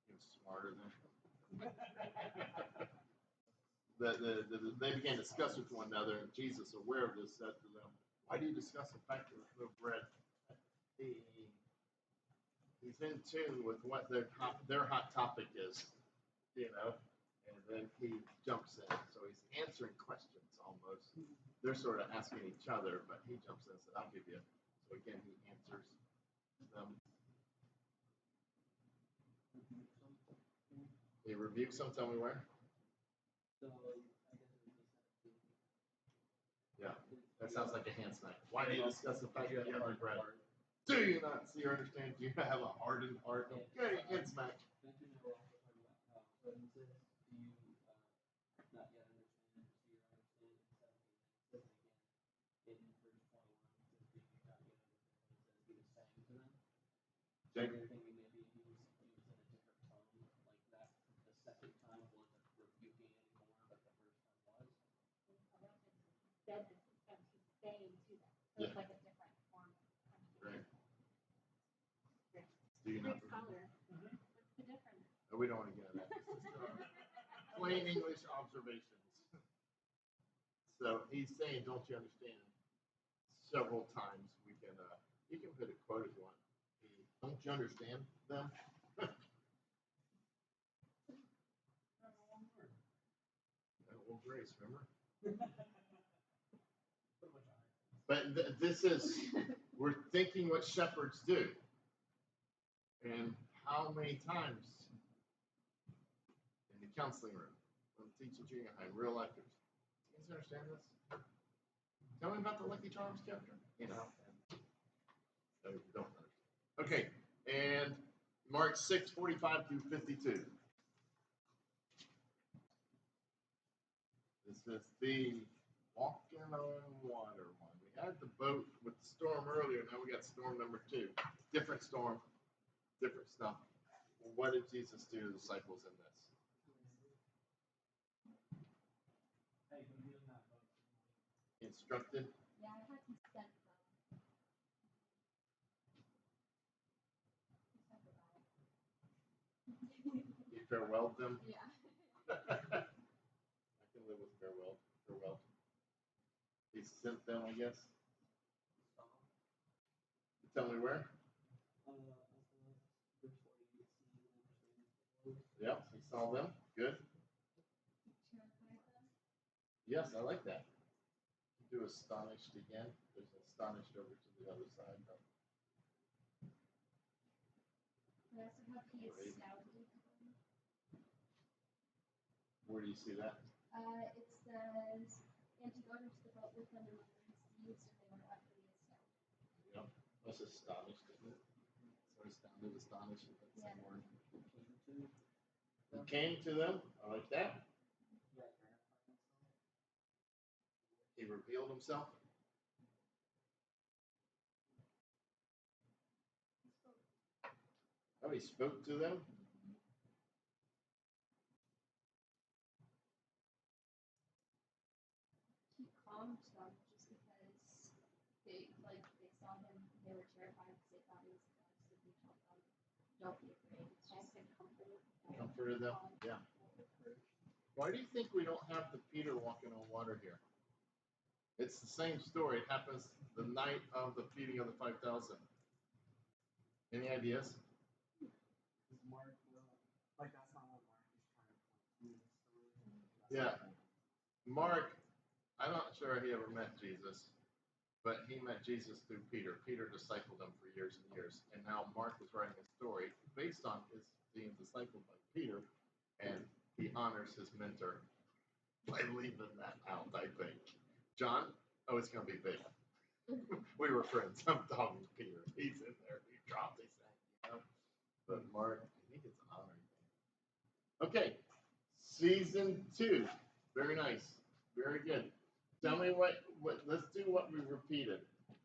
He was smarter than they began to discuss with one another, and Jesus, aware of this, said to them, why do you discuss the fact that there's no bread? He's in tune with what their hot topic is, you know, and then he jumps in. So he's answering questions almost. They're sort of asking each other, but he jumps in and said, I'll give you. So again, he answers them. He rebukes them. Tell me where. Yeah, that sounds like a hand smack. Why do you discuss the fact that you have no bread? Do you not see or understand? Do you have a hardened heart? Okay, it's back. Don't you know we're also talking about how presence is? Do you not yet understand, see or understand in 17? And again, in verse 21, it says, do you not yet understand? It says, he was saying to them. So you're thinking maybe he was in a different tone, like that. The second time wasn't rebuking anymore, but the first time was. Said this and he's saying to them. So it's like a different form of Right. Great. Do you not? Great color. What's the difference? We don't want to get into that. Plain English observations. So he's saying, don't you understand? Several times we can, you can put a quote if you want. Don't you understand them? Well, Grace, remember? But this is, we're thinking what shepherds do. And how many times in the counseling room, when teaching junior high, real life groups, do you guys understand this? Tell me about the Lucky Charms chapter. You know, no, you don't understand. Okay, and Mark 6:45 through 52. This is the walking on water one. We had the boat with the storm earlier. Now we got storm number 2. Different storm, different stuff. What did Jesus do to the disciples in this? Hey, go get in that boat. He instructed. Yeah, I had to send them. He farewelled them. Yeah. I can live with farewell. Farewell. He sent them, I guess. Tell me where? Yep, he saw them. Good. Yes, I like that. Do astonished again. There's astonished over to the other side. We also have he astounded them. Where do you see that? It says, and he got into the boat with them among the seas, and they were utterly astounded. Yep, that's astonished, isn't it? So astounded, astonished, is that same word? He came to them. I like that. He revealed himself. Oh, he spoke to them. He calmed them just because they saw him, they were terrified because they thought he was God, so he told them, don't be afraid. It's just a comfort. Comforted them. Yeah. Why do you think we don't have the Peter walking on water here? It's the same story. It happens the night of the feeding of the 5,000. Any ideas? Mark, like that's not what Mark is trying to point to in the story. Yeah. Mark, I'm not sure he ever met Jesus, but he met Jesus through Peter. Peter discipled him for years and years. And now Mark is writing a story based on his being discipled by Peter, and he honors his mentor by leaving that out, I think. John? Oh, it's going to be big. We were friends. I'm talking to Peter. He's in there. He dropped his thing, you know? But Mark, I think it's an honor. Okay, season 2. Very nice. Very good. Tell me what let's do what we repeated.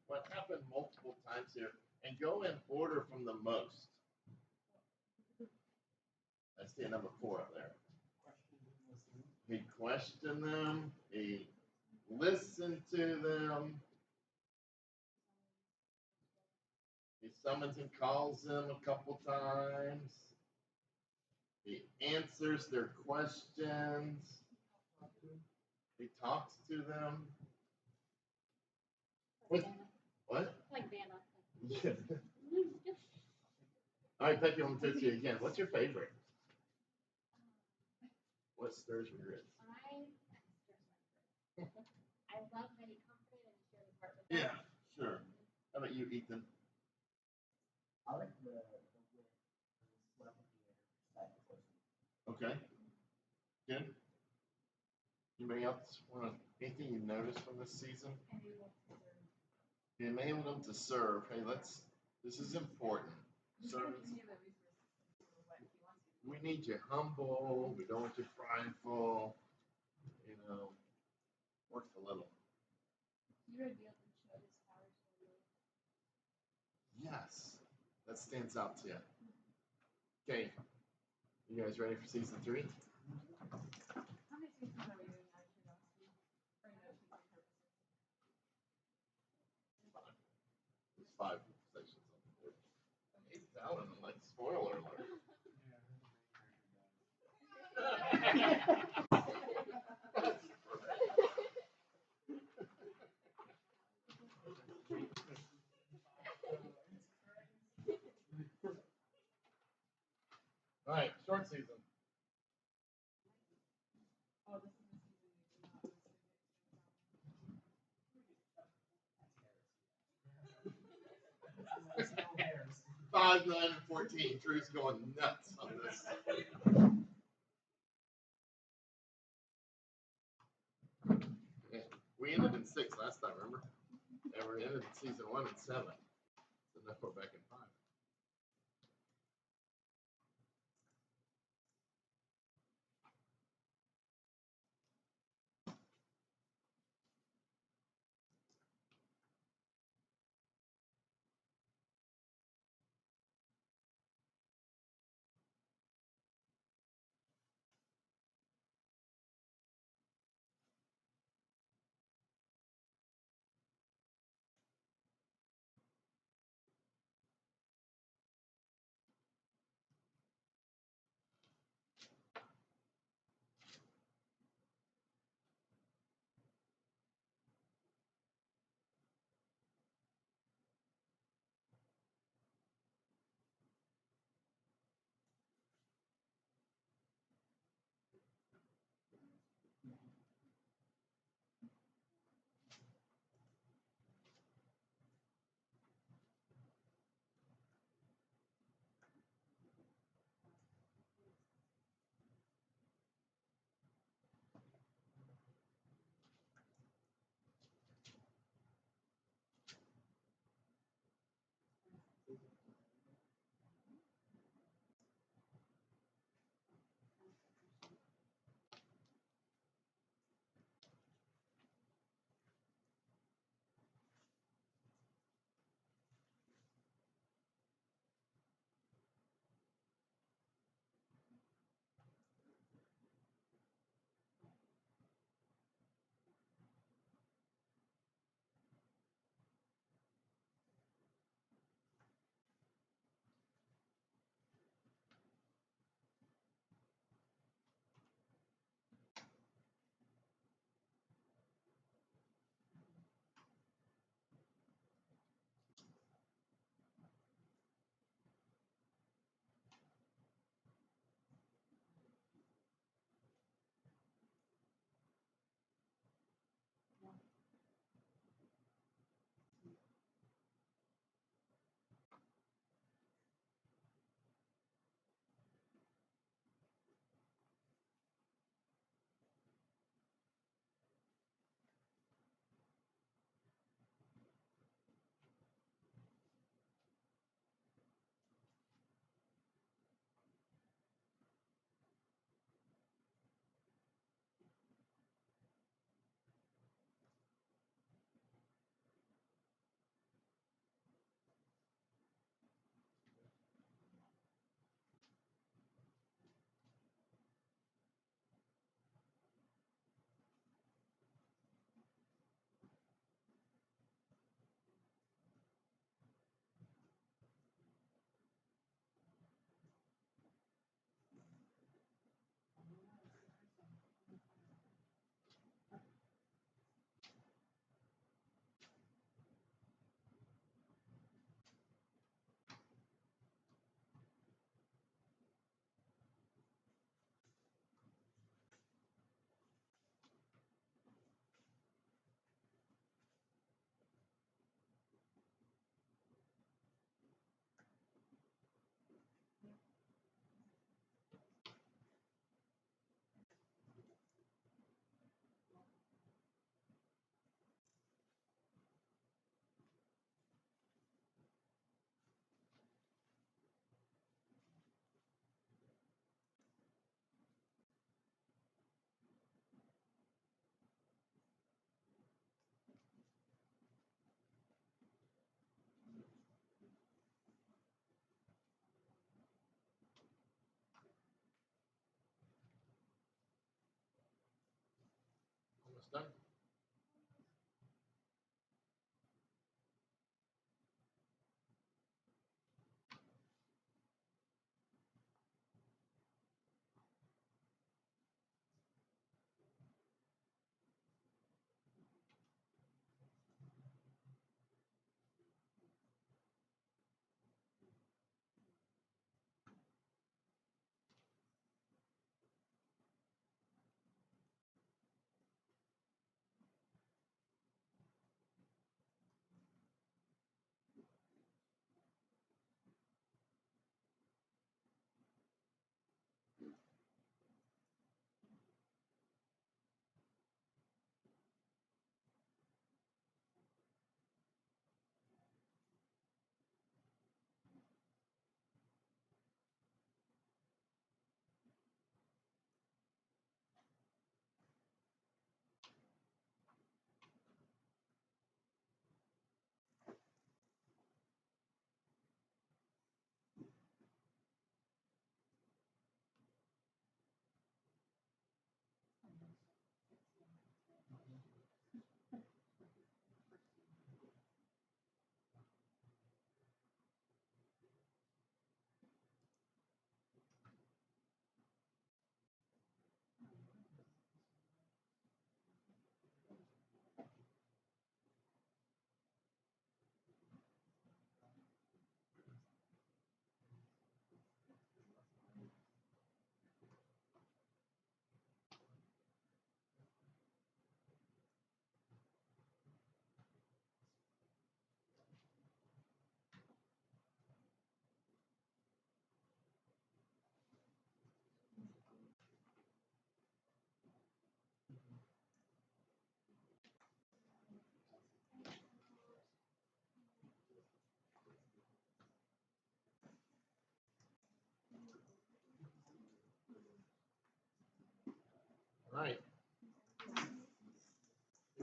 What happened multiple times here, and go in order from the most. I see a number 4 up there. He questioned them. He listened to them. He summons and calls them a couple times. He answers their questions. He talks to them. What? What? Like Vanna. Yeah. All right, Becky, I'm going to test you again. What's your favorite? What stirs your grits? I love that he comforted and shared the part with them. Yeah, sure. How about you, Ethan? I like the wit and the Okay. Good. Anybody else want to, anything you noticed from this season? You enabled them to serve. Hey, let's This is important. Just So like any of the resources for what he wants you to do. we need you humble. We don't want you prideful. You know, work a little. He revealed and showed his powers to you. Yes, that stands out to you. Okay, you guys ready for season 3? How many seasons are we doing out of curiosity? Or no, teaching purposes? There's 5 sections on the board. I hate telling them, like, spoiler alert. All right, short season. Oh, this is the season we do not list There's no hairs. 5, 9, and 14. Drew's going nuts on this. Yeah, we ended in 6 last time, remember? And we ended in season 1 and 7. So now we're back in 5.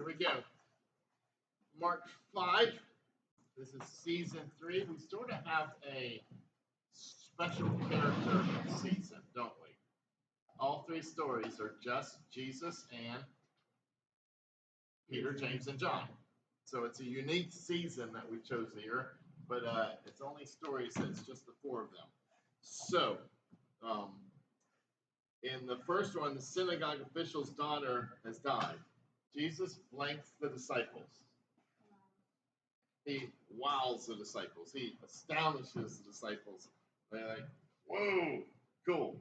Here we go. Mark 5. This is season 3. We sort of have a special character season, don't we? All 3 stories are just Jesus and Peter, James, and John. So it's a unique season that we chose here, but it's only stories that's just the 4 of them. So, in the first one, the synagogue official's daughter has died. Jesus blanks the disciples. He wows the disciples. He astonishes the disciples. They're like, whoa, cool.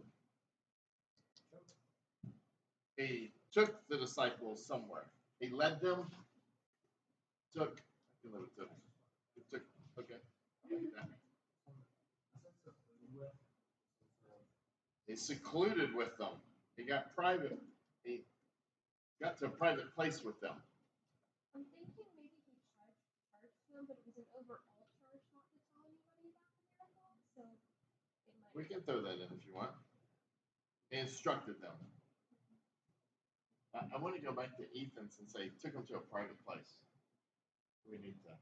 He took the disciples somewhere. He led them, took, okay. He secluded with them. He got private. He got to a private place with them. I'm thinking maybe he charged them, but it was an overall charge not to tell anybody about the miracle. So it might. We can throw that in if you want. He instructed them. I want to go back to Ethan's and say, took them to a private place. We need to.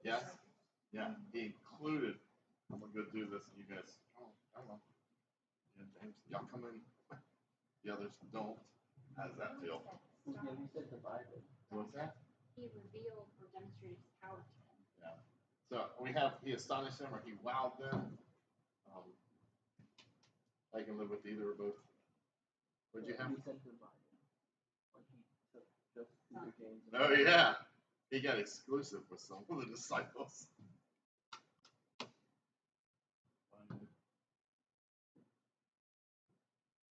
Yes. Yeah, he included. I'm gonna go do this, and you guys, come on. Yeah, James, y'all come in. The others don't. How does that feel? Yeah, we said divided. What's that? He revealed or demonstrated his power to them. Yeah. So we have he astonished them or he wowed them. I can live with either or both. What'd you have? We said divided. Like he took just Peter, James. Oh yeah. He got exclusive with some of the disciples.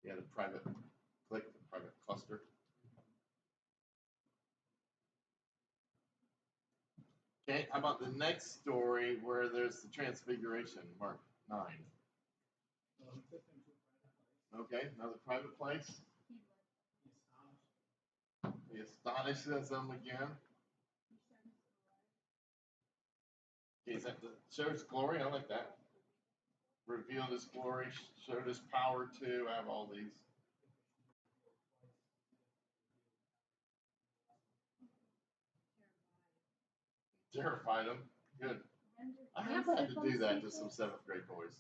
He had a private clique, a private cluster. Okay, how about the next story where there's the transfiguration, Mark 9. Okay, another private place. He astonishes them again. Okay, is that the showed his glory? I like that. Revealed his glory, showed his power too. I have all these. Terrified them. Good. I have had to do that to some 7th grade boys.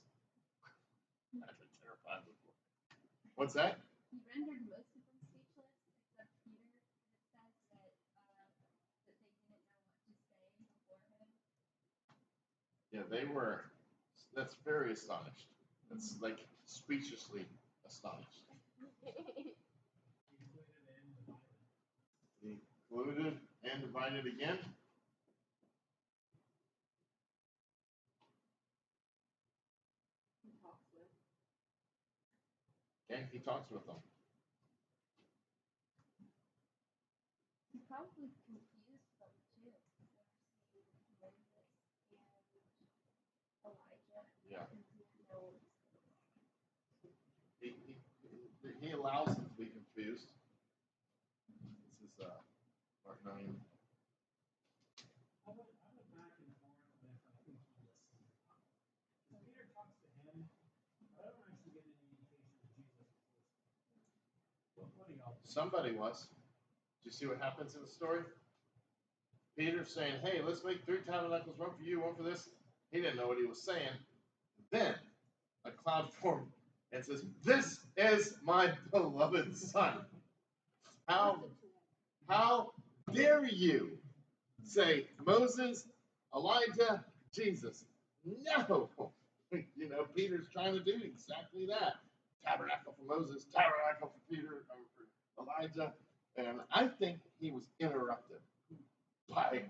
I had to terrify them before. What's that? He rendered most of them speechless, except Peter. It says that they didn't know what to say before him. Yeah, they were. That's very astonished. That's like speechlessly astonished. Included and divided again. Okay, he talks with them. He probably confused them too. Moses and Elijah. Yeah. No. He allows them to be confused. This is Mark 9. I went back and forth with, I think he listened. So Peter talks to him, but I don't actually get any indication that Jesus was listening. What do y'all think? Somebody was. Do you see what happens in the story? Peter's saying, hey, let's make 3 tabernacles, one for you, one for this. He didn't know what he was saying. Then a cloud formed and says, this is my beloved son. How dare you say Moses, Elijah, Jesus? No. You know, Peter's trying to do exactly that. Tabernacle for Moses, tabernacle for Peter, for Elijah. And I think he was interrupted by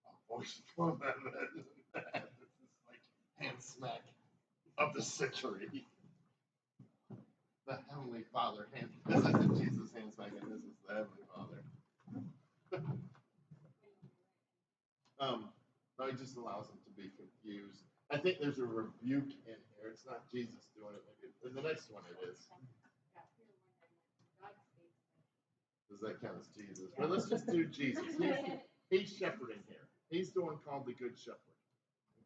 a voice from heaven. This is like hand smack of the century. The Heavenly Father hand. This isn't Jesus hand smacking, this is the Heavenly Father. No, he just allows them to be confused. I think there's a rebuke in here. It's not Jesus doing it. Maybe in the next one it is. Does that count as Jesus? But let's just do Jesus. He's shepherding here. He's the one called the Good Shepherd.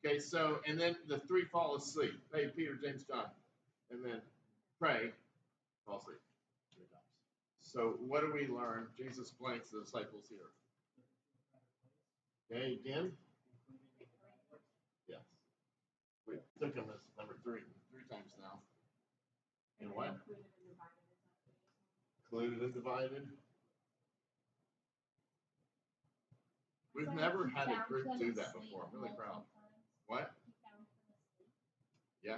Okay, so, and then the three fall asleep. Hey, Peter, James, John. And then pray, fall asleep. 3 times. So what do we learn? Jesus blanks the disciples here. Okay, again? Yes. We took him as number 3 times now. And what? Included and divided. We've never had a group do that before. I'm really proud. What? Yeah.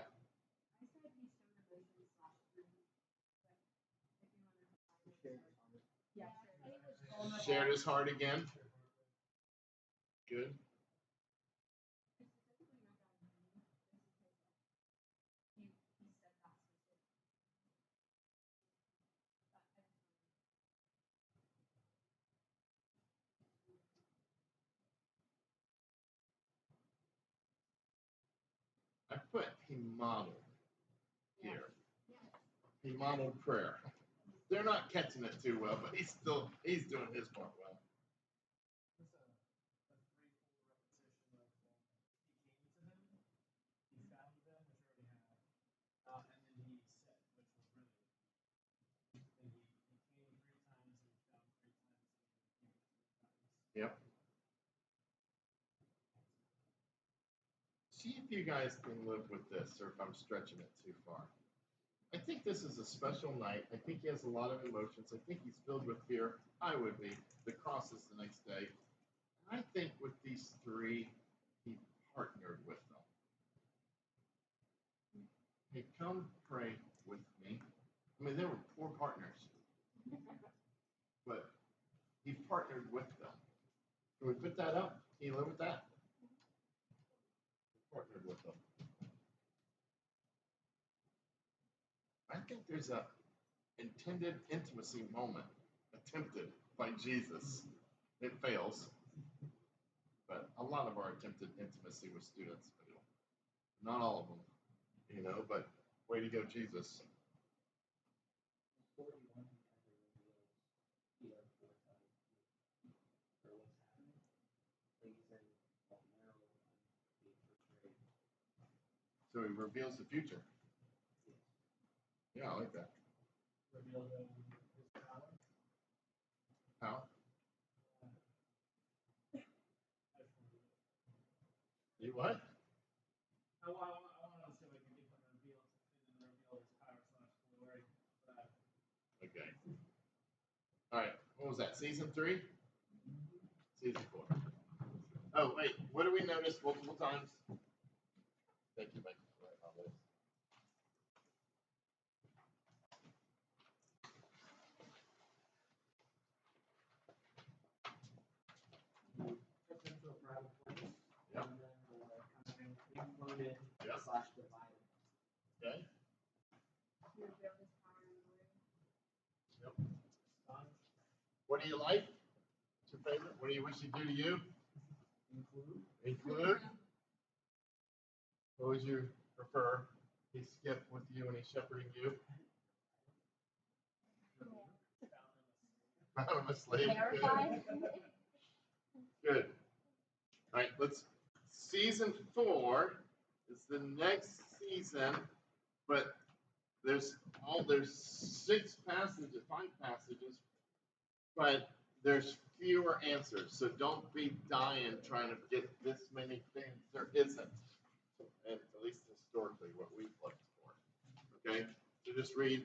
Shared his heart again. Good. I put he modeled here. He modeled prayer. They're not catching it too well, but he's doing his part well. It's a threefold repetition of he came to them, he found them, which already had, and then he said, which was really, and he came 3 times and he found 3 times and he came 3 times. Yep. See if you guys can live with this or if I'm stretching it too far. I think this is a special night. I think he has a lot of emotions. I think he's filled with fear. I would be. The cross is the next day. And I think with these 3, he partnered with them. Hey, come pray with me. I mean, they were poor partners. But he partnered with them. Can we put that up? Can you live with that? He partnered with them. I think there's a intended intimacy moment attempted by Jesus. It fails, but a lot of our attempted intimacy with students fail. Not all of them, but way to go, Jesus. 41 he ever reveals Peter 4 times for what's happening. Like he said, now I'm being portrayed. So he reveals the future. Yeah, I like that. Revealed his power. How? You what? I want to say like a different reveal his power / glory. Okay. All right. What was that? Season 3? Season 4. Oh, wait. What do we notice multiple times? Thank you, Mike. Right on this. Took them to a private place. Yep. And then kind of included Yep. / divided. Okay. Yep. What do you like? What's your favorite? What do you wish he'd do to you? Include. What would you prefer? He skip with you and he's shepherding you? Found him asleep. Terrified. Good. All right, season 4 is the next season, but there's 6 passages, 5 passages, but there's fewer answers. So don't be dying trying to get this many things. There isn't, and at least historically, what we've looked for. Okay, so just read.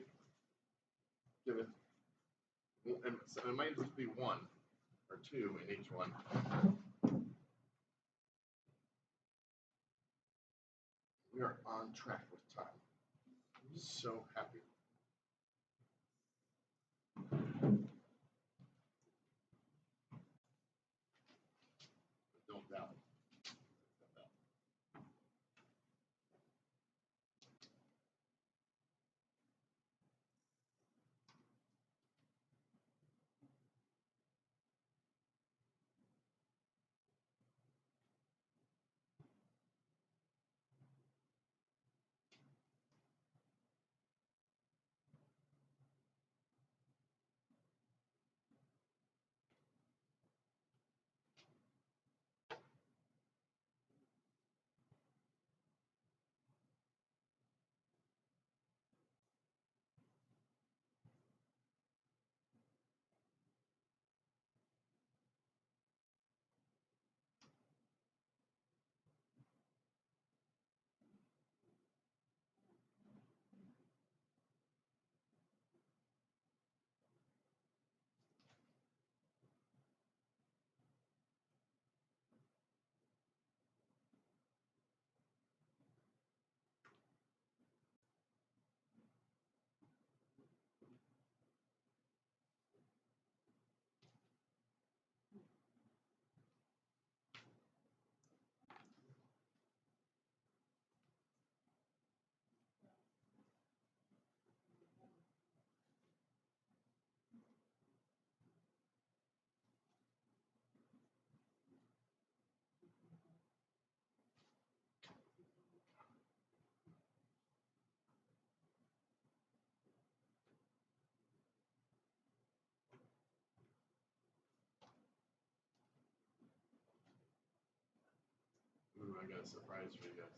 Give it. And so it might just be 1 or 2 in each one. We are on track with time. So happy. But don't doubt it. Don't doubt it. got a surprise for you guys.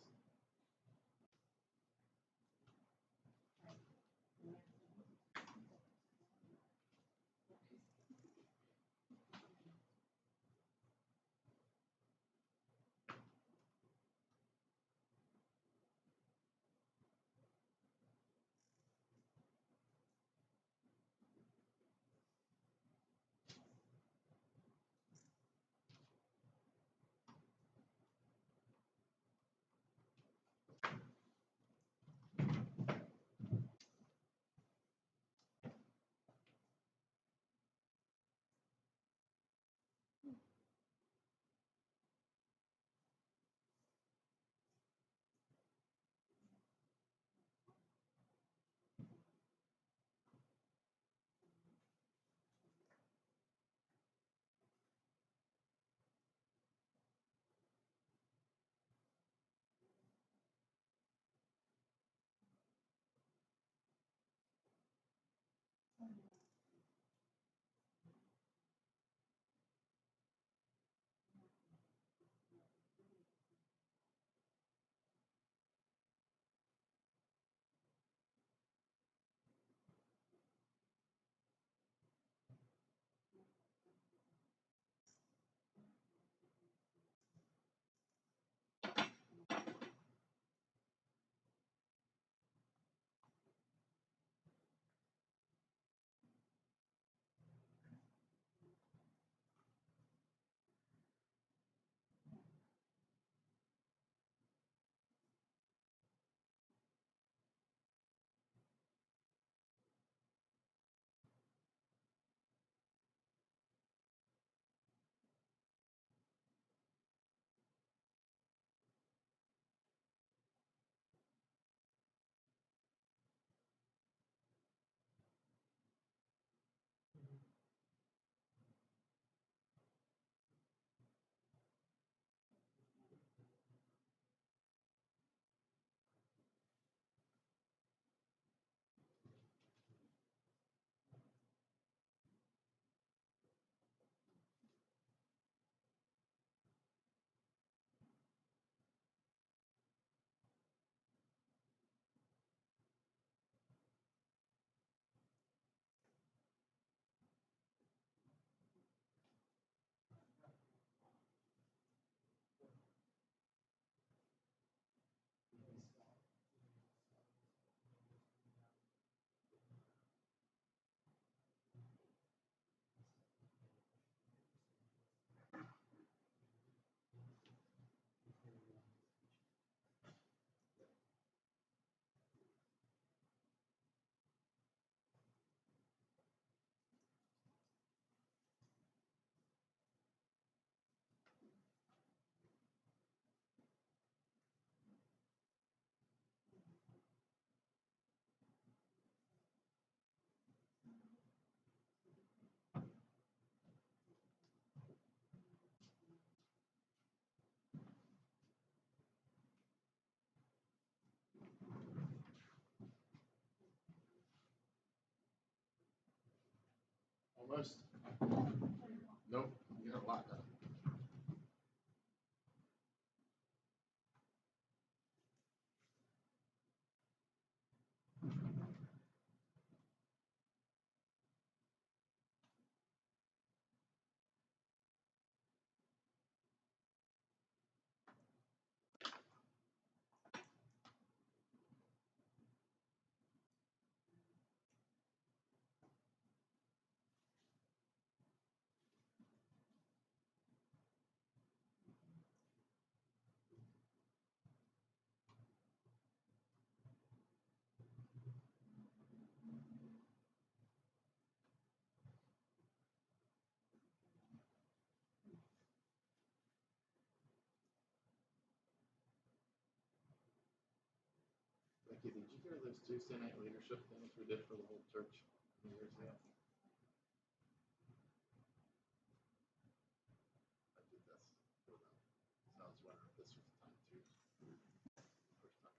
Almost. Nope, you got a lot done. Becky, did you hear those Tuesday night leadership things we did for the whole church years ago? I did this for them. So I was wondering if this was the time too. First time.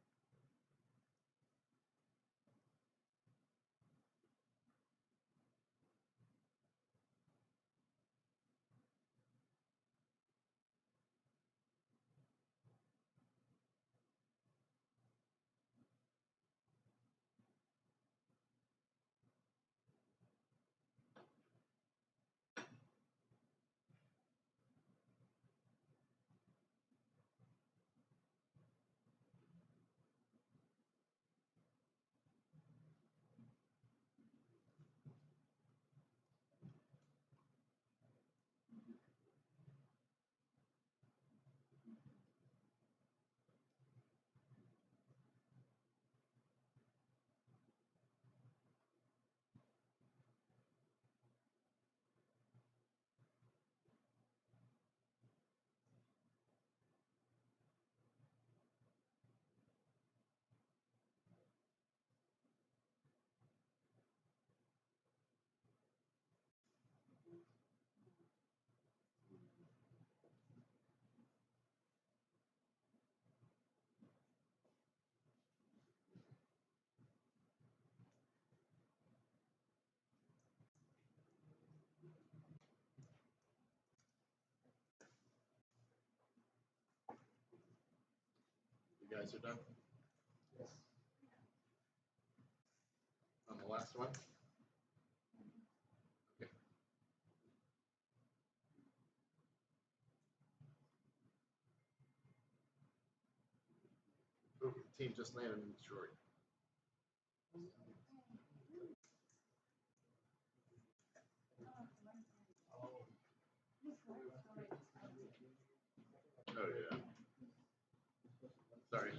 You guys are done? Yes. On the last one? Okay. Ooh, the team just landed in Detroit. Oh, yeah. Sorry.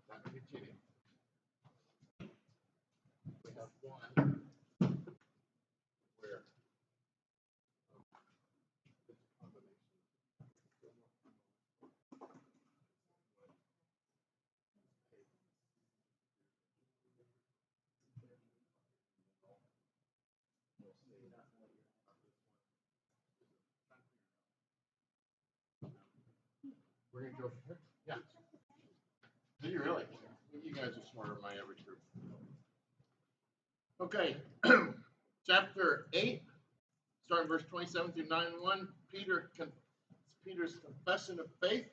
Not gonna be cheating. We have one where it's a combination. We're gonna go. Yeah. Do you really? You guys are smarter than my average group. Okay, chapter 8, starting verse 27 through 9:1. Peter's confession of faith.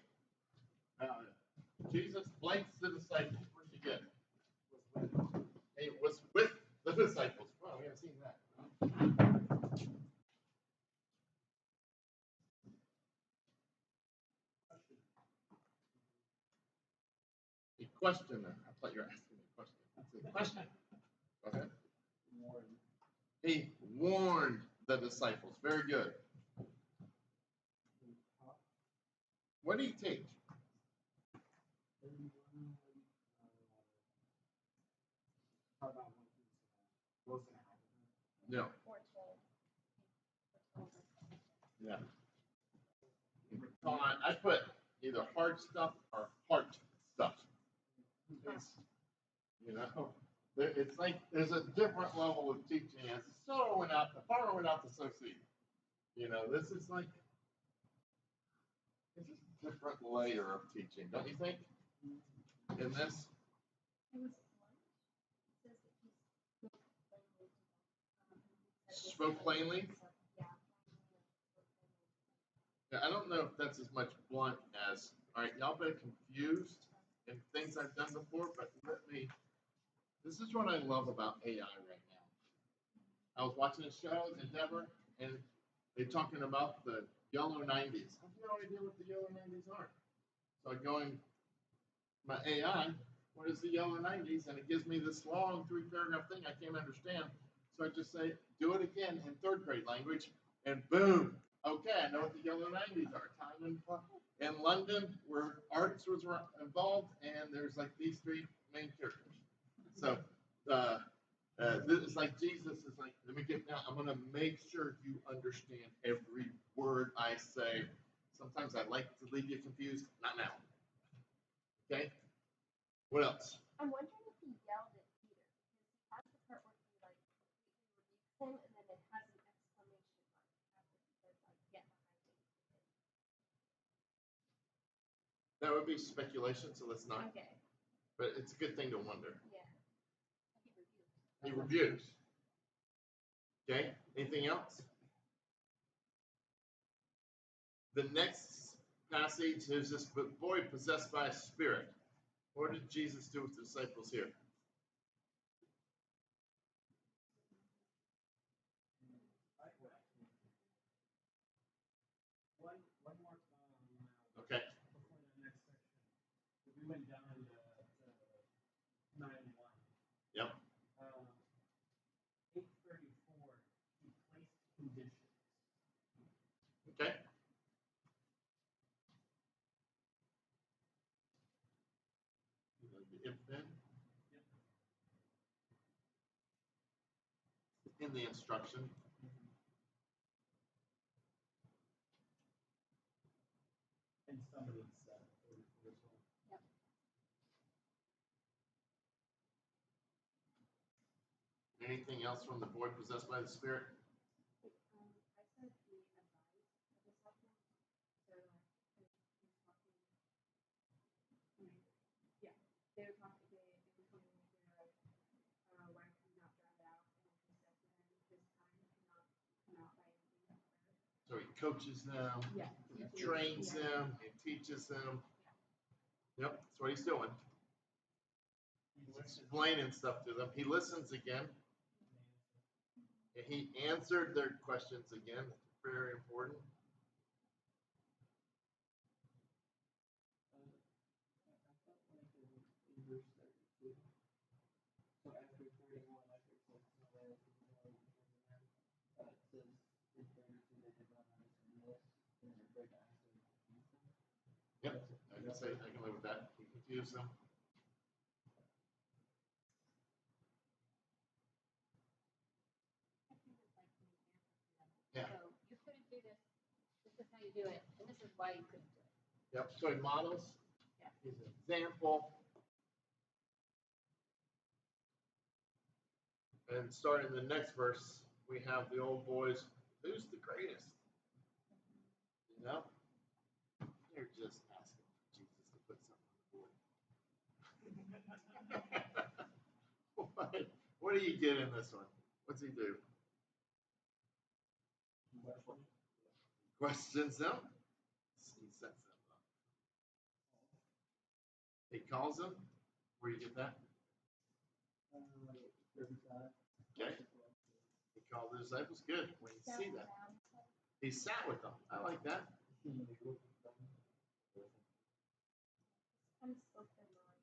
Jesus blanks the disciples. Where'd you get? He was with the disciples. Wow, we haven't seen that. A question. I thought you were asking me a question. It's a question. Go ahead. He warned the disciples. Very good. What did he teach? No. Yeah. I put either hard stuff or heart stuff. You know, it's like there's a different level of teaching. As the sower went out, the farmer went out to sow seed. You know, this is like it's just a different layer of teaching, don't you think? In this. Spoke plainly. Yeah, I don't know if that's as much blunt as, all right, y'all been confused in things I've done before, but this is what I love about AI right now. I was watching a show, Endeavor, and they're talking about the yellow 90s. I have no idea what the yellow 90s are. So I go in my AI, what is the yellow 90s? And it gives me this long 3-paragraph thing I can't understand. So I just say, do it again in 3rd grade language, and boom. Okay, I know what the yellow 90s are. Time in London, where arts was involved, and there's like these 3 main characters. So this is like Jesus is like, let me get now. I'm going to make sure you understand every word I say. Sometimes I like to leave you confused. Not now. Okay? What else? I'm wondering if he yelled at Peter. Because he has the part where he like completely rebukes him, and then it has an exclamation mark after he says like, get behind me. That would be speculation, so let's not. Okay. But it's a good thing to wonder. Yeah. He rebukes. Okay? Anything else? The next passage is this boy possessed by a spirit. What did Jesus do with the disciples here? One more Okay. before the next section. We went down to 9:1. Yep. 8:34. He placed conditions. Okay. The if then. In the instruction. And somebody said as well. Yep. Anything else from the boy possessed by the Spirit? I said the advice of the supplement. So like they were talking. Yeah, they were talking. They were telling me their wife could not drive out, and he said to them, "This time cannot come out by anything but prayer." So he coaches them, Yeah. he trains them, he teaches them. Yep, that's what he's doing. He's explaining stuff to them. He listens again. He answered their questions again. Very important. I felt like in verse 32. So after 31, after it says, no way else is more than them, it says in 32 they did not understand this, and they're afraid to ask them to confuse them. Yep, I can live with that. He confused them. Yeah. So you couldn't do this. This is how you do it, and this is why you couldn't do it. Yep, so he models. Yeah. He's an example. And starting the next verse, we have the old boys. Who's the greatest? You know? They're just asking for Jesus to put something on the board. What do you get in this one? What's he do? Questions them. He sets them up. He calls them. Where do you get that? 35. Okay. He called the disciples. Good. When you see that, he sat with them. I like that. Kind of spoke their minds.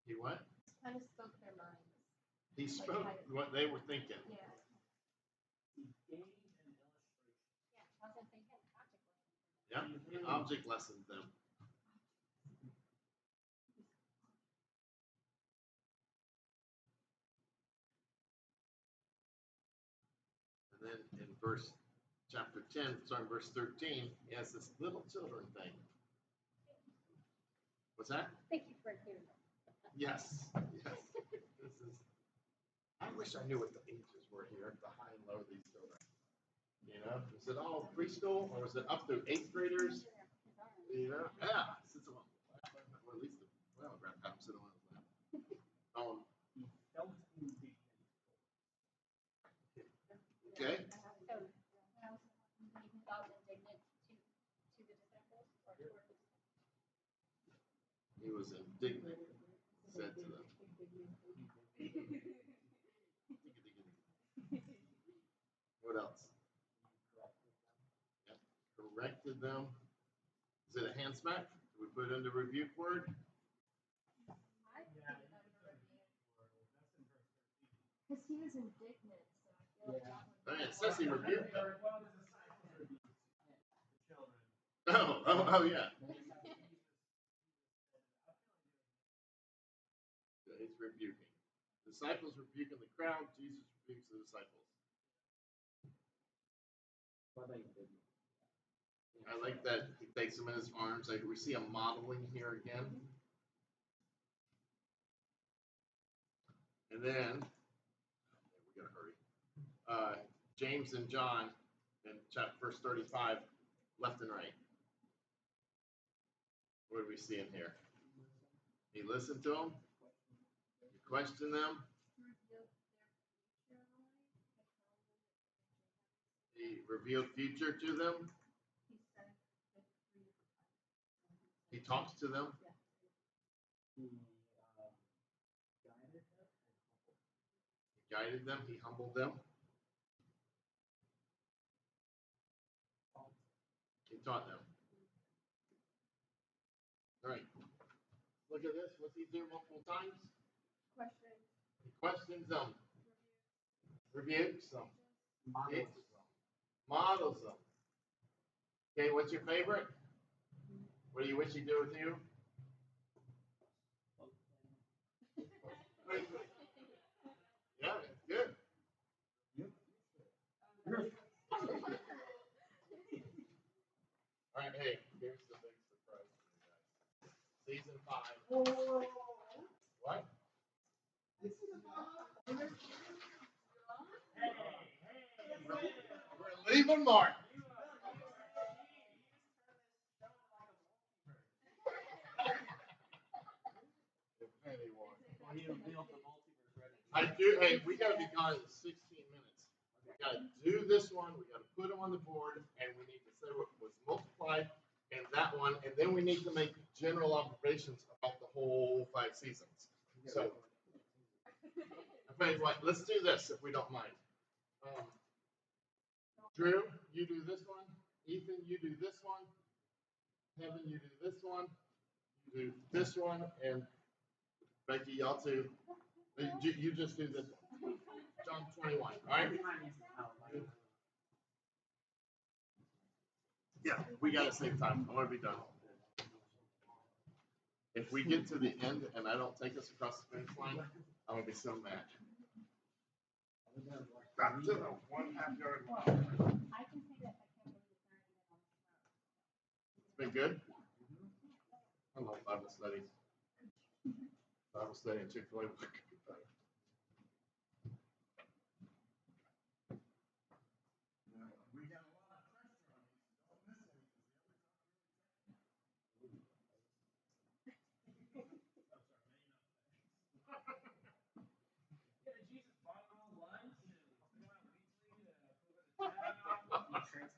He what? Kind of spoke their minds. He spoke what they were thinking. Yeah. He gave an illustration. Yeah. I was gonna say, yeah, object lesson. Yeah. He object lessoned them. And then in chapter 10, starting verse 13, he has this little children thing. What's that? Thank you for hearing that. Yes. Yes. This is. I wish I knew what the ages were here, the high and low of these children. You know, was it all preschool or was it up through 8th graders? You know, yeah. Sit on well, at least grandpa sit on his lap. He felt indignant. Okay. So, he felt indignant to the disciples or towards. He was indignant, said to them. What else? Yeah. Corrected them. Is it a hand smack? Do we put in the rebuke word? I think that was a review. Because he was indignant, so I feel like that Oh, would yeah, it says he rebuked them. Well, the disciples rebuked the children. Oh, yeah. He's rebuking. Disciples rebuking the crowd. Jesus rebukes the disciples. I like that he takes them in his arms. Like we see a modeling here again. And then, we gotta hurry. James and John in verse 35, left and right. What do we see in here? He listened to them. He questioned them. He revealed future to them. He talks to them. guided them and humbled. He guided them, he humbled them. He taught them. All right. Look at this. What's he do multiple times? Question. He questions them, rebukes them, teaches them, models them. Okay, what's your favorite? What do you wish he'd do with you? Yeah, it's good. All right, hey, here's the big surprise for you guys. Season 5. What? We're leaving Mark. If anyone. I do. Hey, we gotta be gone in 16 minutes. We gotta do this one. We gotta put them on the board, and we need to say what was multiplied and that one, and then we need to make general observations about the whole 5 seasons. So, I tell you what, let's do this if we don't mind. Drew, you do this one. Ethan, you do this one. Kevin, you do this one. You do this one, and Becky, y'all too. You just do this one. John 21. All right. Yeah, we gotta save time. I want to be done. If we get to the end and I don't take us across the finish line, I'm gonna be so mad. Back to the 1/2 yard line. I can say that I can't believe It's been good. I love Bible studies. Bible study and Chick-fil-A. We got a lot of pressure on you. Don't miss anything.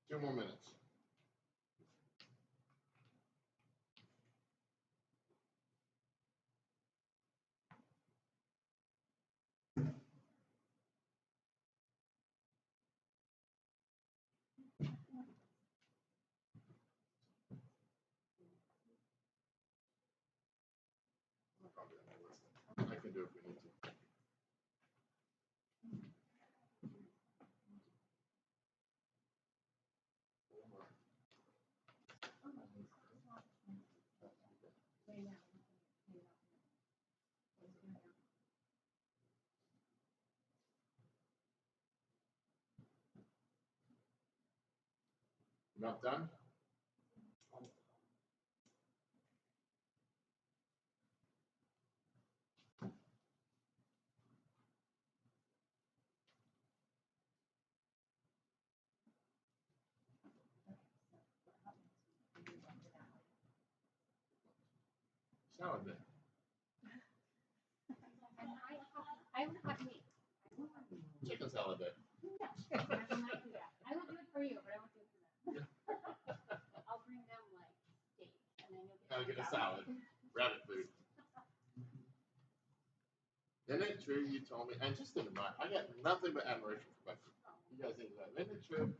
Two more minutes. I can do it if we need to. Not done? Salad day. I would have meat. Chicken salad day. I will not do that. I will do it for you, but I won't do it for them. I'll bring them like steak, and then you'll Gotta get a salad. Rabbit food. Isn't it true you told me, and just think about it, I got nothing but admiration for Becky. You guys think that. Isn't it true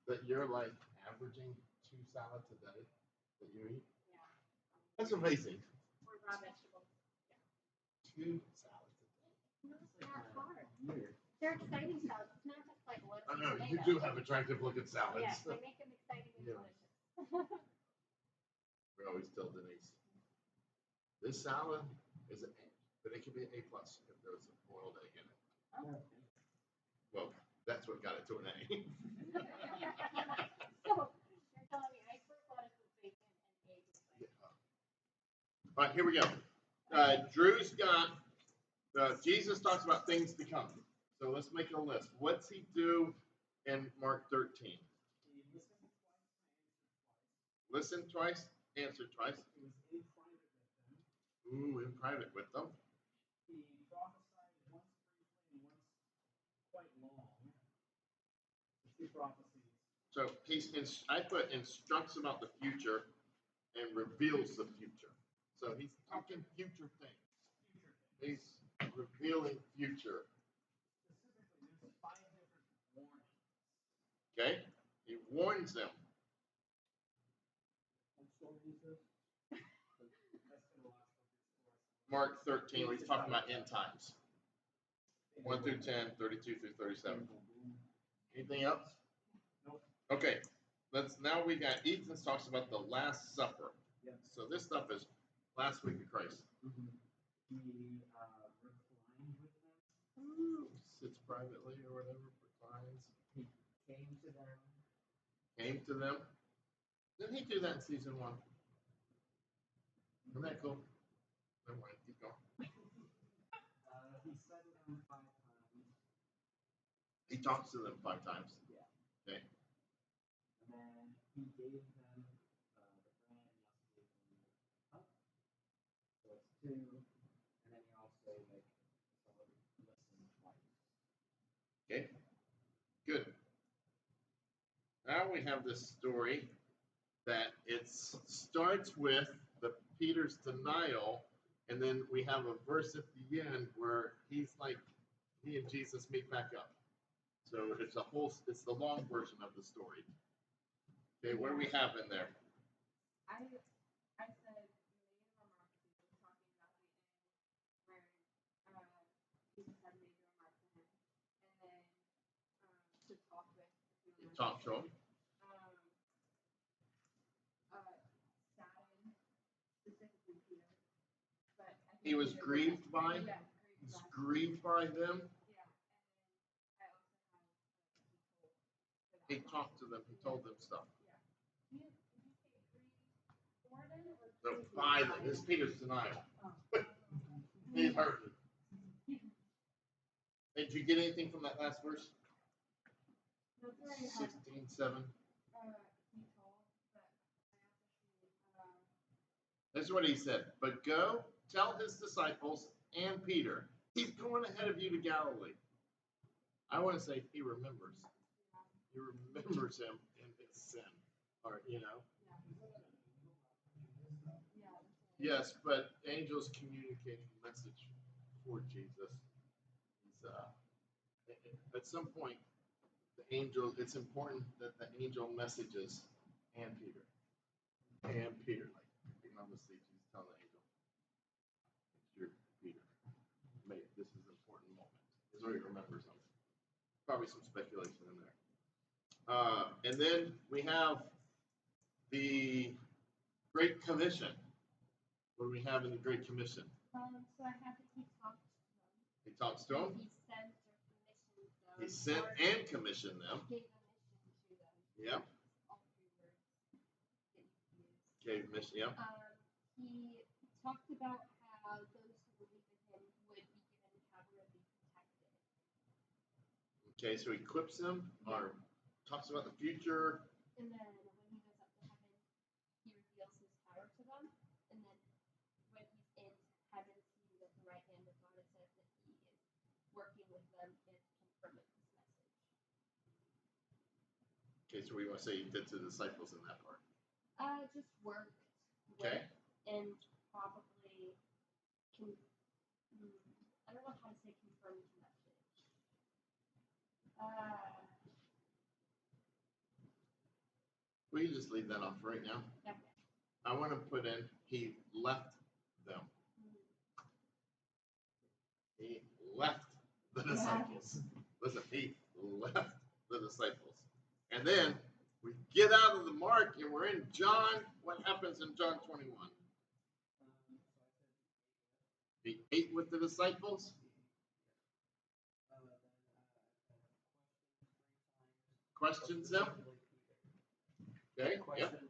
that you're like averaging 2 salads a day that you eat? Yeah. That's amazing. Or raw vegetables. 2 salads a day. No, it's not hard. They're exciting salads. It's not just like lettuce. I know, and you tomato. do have attractive looking salads. Yes, they make them exciting and Yeah. delicious. We always tell Denise, this salad is an A, but it could be an A plus if there was a boiled egg in it. Oh. Well, that's what got it to an A. So, you're telling me iceberg lettuce with bacon and egg is like, Yeah. All right, here we go. Drew's got, Jesus talks about things to come. So let's make a list. What's he do in Mark 13? Listen twice, answer twice. Ooh, in private with them. He prophesied once briefly and once quite long. Two prophecies. So I put instructs about the future and reveals the future. So he's talking future things. He's revealing future. Specifically, there's 5 different warnings. Okay? He warns them. Mark 13, where he's talking about end times. 1 through 10, 32 through 37. Anything else? Nope. Okay. Now we got Ethan talks about the Last Supper. Yep. So this stuff is last week of Christ. Mm-hmm. He reclined with them. Sits privately or whatever, reclines. He came to them. Came to them. Didn't he do that in season 1? Isn't that cool? Never mind, keep going. He said to them 5 times. He talks to them 5 times. Yeah. Okay. And then he gave them the bread and he also gave them the cup. So it's 2. And then he also listen twice. Okay. Good. Now we have this story that it starts with Peter's denial, and then we have a verse at the end where he and Jesus meet back up. So it's the long version of the story. Okay, what do we have in there? I said major remarks. He was talking about the end where Jesus had made a remark to him, and then to talk with. He talked to him. Saddened, specifically Peter, but I think He was grieved by. Yeah, He's grieved by them. Yeah, and then I also have He talked to them. He told them stuff. Yeah. Did you say 3, 4 then? No, 5. This is Peter's denial. He's hurting. Hey, did you get anything from that last verse? That's where I have 16, 7. he told, but I also This is what he said. But go, tell his disciples and Peter, he's going ahead of you to Galilee. I want to say he remembers. He remembers him in his sin. Or, Yes, but angels communicate the message for Jesus. At some point, it's important that the angel messages and Peter. And Peter, obviously, he's telling the angel, you're Peter. This is an important moment. He's already remembers something. Probably some speculation in there. And then we have the Great Commission. What do we have in the Great Commission? So I have that he talks to them. He talks to them. He sent or commissioned them. He sent and commissioned them. Gave a mission to them. Yep. All 3 words that you use. Gave mission. Yep. He talked about how those who believe in him would be given power and be protected. Okay, so he equips them or talks about the future. And then when he goes up to heaven, he reveals his power to them. And then when he's in heaven, he's at the right hand of God. It says that he is working with them and confirming his message. Okay, so we want to say he did to the disciples in that part. Just worked Okay. and probably I don't know how to say confirm his message. We can just leave that off right now. Okay. I want to put in he left them. He left the disciples. Listen, he left the disciples. And then we get out of the Mark and we're in John. What happens in John 21? He ate with the disciples. Questions them. Okay. Yep.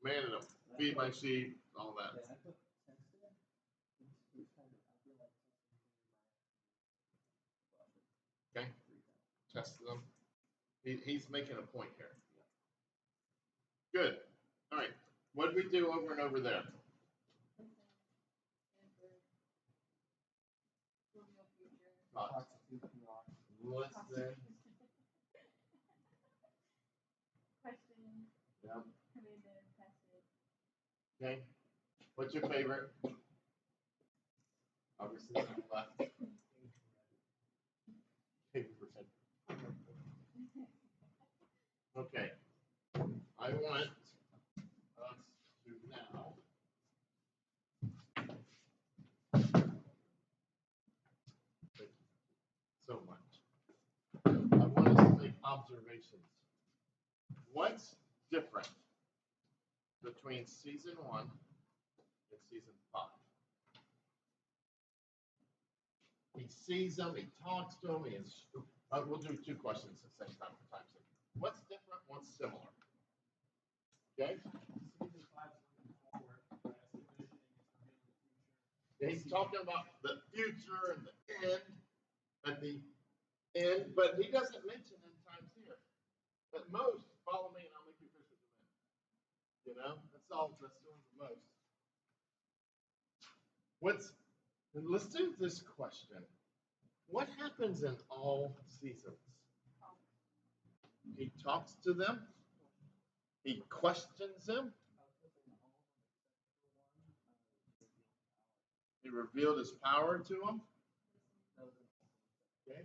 Commanded them. feed my sheep, all that. Yeah, I put tested. It's kind of, I feel like Okay, test them. He's making a point here. Good. All right. What did we do over and over there? Talk. Listen. Question. Yep. Commanded. Tested. Okay. What's your favorite? Obviously, on the left. 50%. Okay. I want us to now. So much. I want us to make observations. What's different between season 1 and season 5? He sees them, he talks to them, we'll do 2 questions at the same time for time's sake. What's different, what's similar? Okay? Season 5 is looking forward, whereas commissioning is revealing the future. And he's talking about the future and the end, at the end, but he doesn't mention end times here. At most, follow me and I'll make you fishers of men. You know, that's all that's doing the most. Let's do this question. What happens in all seasons? He talks to them. He questions them. He revealed his power to them. Okay.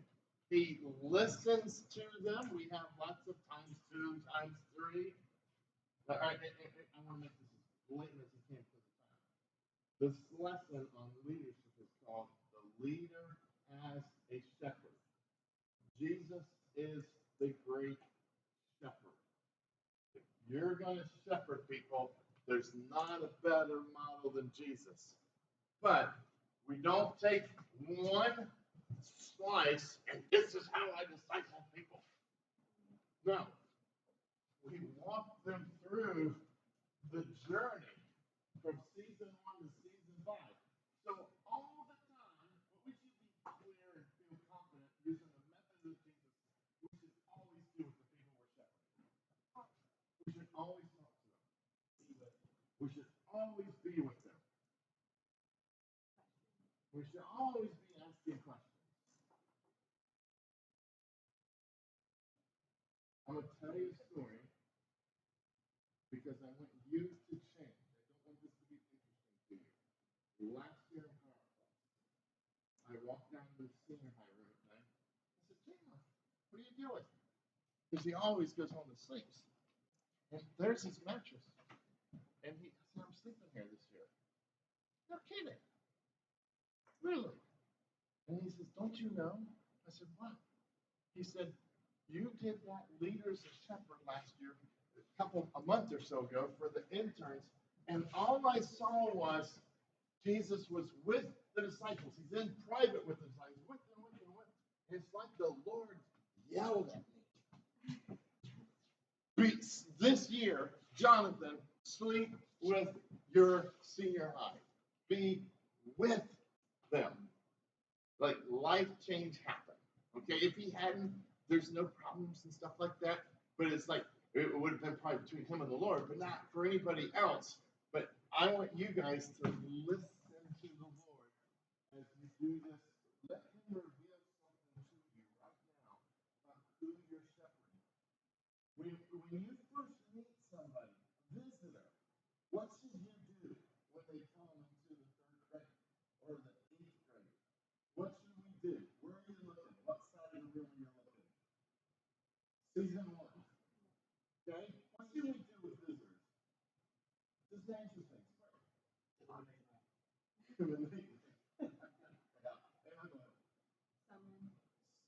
He listens to them. We have lots of times 2, times 3. All right, I want to make this as blatant as you can for the time. This lesson on leadership is called The Leader as a Shepherd. Jesus is the great shepherd. If you're going to shepherd people, there's not a better model than Jesus. But we don't take one slice and this is how I disciple people. No. We walk them through the journey from season 1 to season 5. So all the time, what we should be clear and feel confident using the method of Jesus, we should always do with the people we're shepherding. We should always talk to them. We should always be with them. We should always be asking questions. I'm going to tell you a story because I want you to change. I don't want this to be interesting to you. Last year in PowerPoint, I walked down to the senior high room at night. I said, Jalen, what are you doing? Because he always goes home and sleeps. And there's his mattress. And he said, I'm sleeping here this year. No kidding. Really? And he says, don't you know? I said, what? He said, you did that leaders and shepherd last year, a month or so ago for the interns. And all I saw was Jesus was with the disciples. He's in private with the disciples, with them. It's like the Lord yelled at me. This year, Jonathan, sleep with your senior high. Be with them. Like life change happened. Okay, if he hadn't, there's no problems and stuff like that. But it's like it would have been probably between him and the Lord, but not for anybody else. But I want you guys to listen to the Lord as you do this. Let him reveal something to you right now about who you're shepherding. When you first meet somebody, a visitor, what should you do when they come into the 3rd grade or the 8th grade? What should we do? Where are you looking? What side of the room are you looking? Season 1. Okay? What should we do with visitors? Just answer things.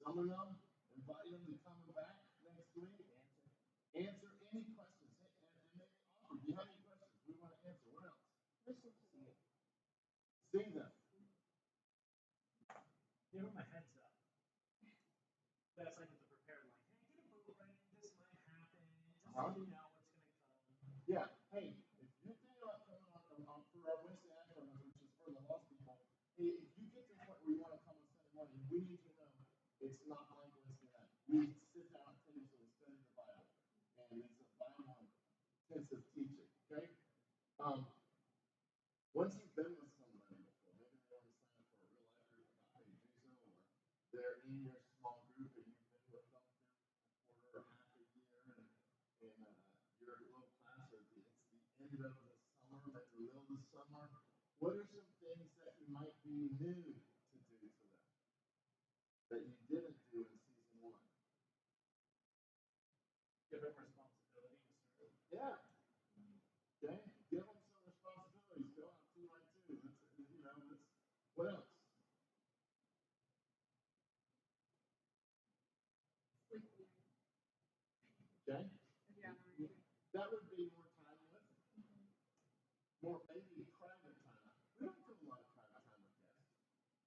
Summon them, invite them to come back next week. Answer any questions. And maybe offer. Do you have any questions? We want to answer. What else? Listen to them. See them. Give them a heads up. That's like with the prepared line. Hey, get a boat ready. This might happen. Just so you know what's going to come. Yeah. Hey, if you're doing lost people, hey, if you get to the point where you want to come on Sunday morning, we need to know it's not like Wednesday night. We sit down at tables and we study the Bible, and it's a Bible intensive teaching. Okay. Once you've been with somebody before, maybe they already signed up for a real life group about Hey Jesus, or they're in your small group and you've been with them through a quarter or half a year, and your little class, or it's the end of the summer, maybe the middle of the summer. What are some things that you might be new to do to them that you didn't do in season one? Give them responsibility to serve. Yeah. Okay. Give them some responsibilities. Go out 2 by 2. What else? Sleeping. Okay. Yeah. That would be more time with, more maybe private time. We don't do a lot of private time with guests.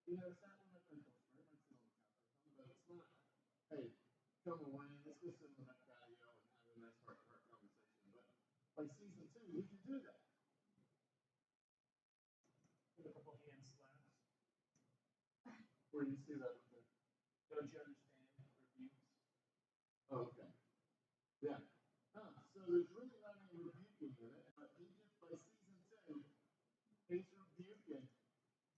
It's not when I might sit on the couch or something, but it's not, hey, come away, let's go sit on that patio and have a nice heart-to-heart conversation. But by season 2, we can do that. Give a couple hand slaps. Where do you see that? Don't you understand? Rebukes. Oh, okay. Yeah. So there's really not any rebuking in it, but he just, by season 2, he's rebuking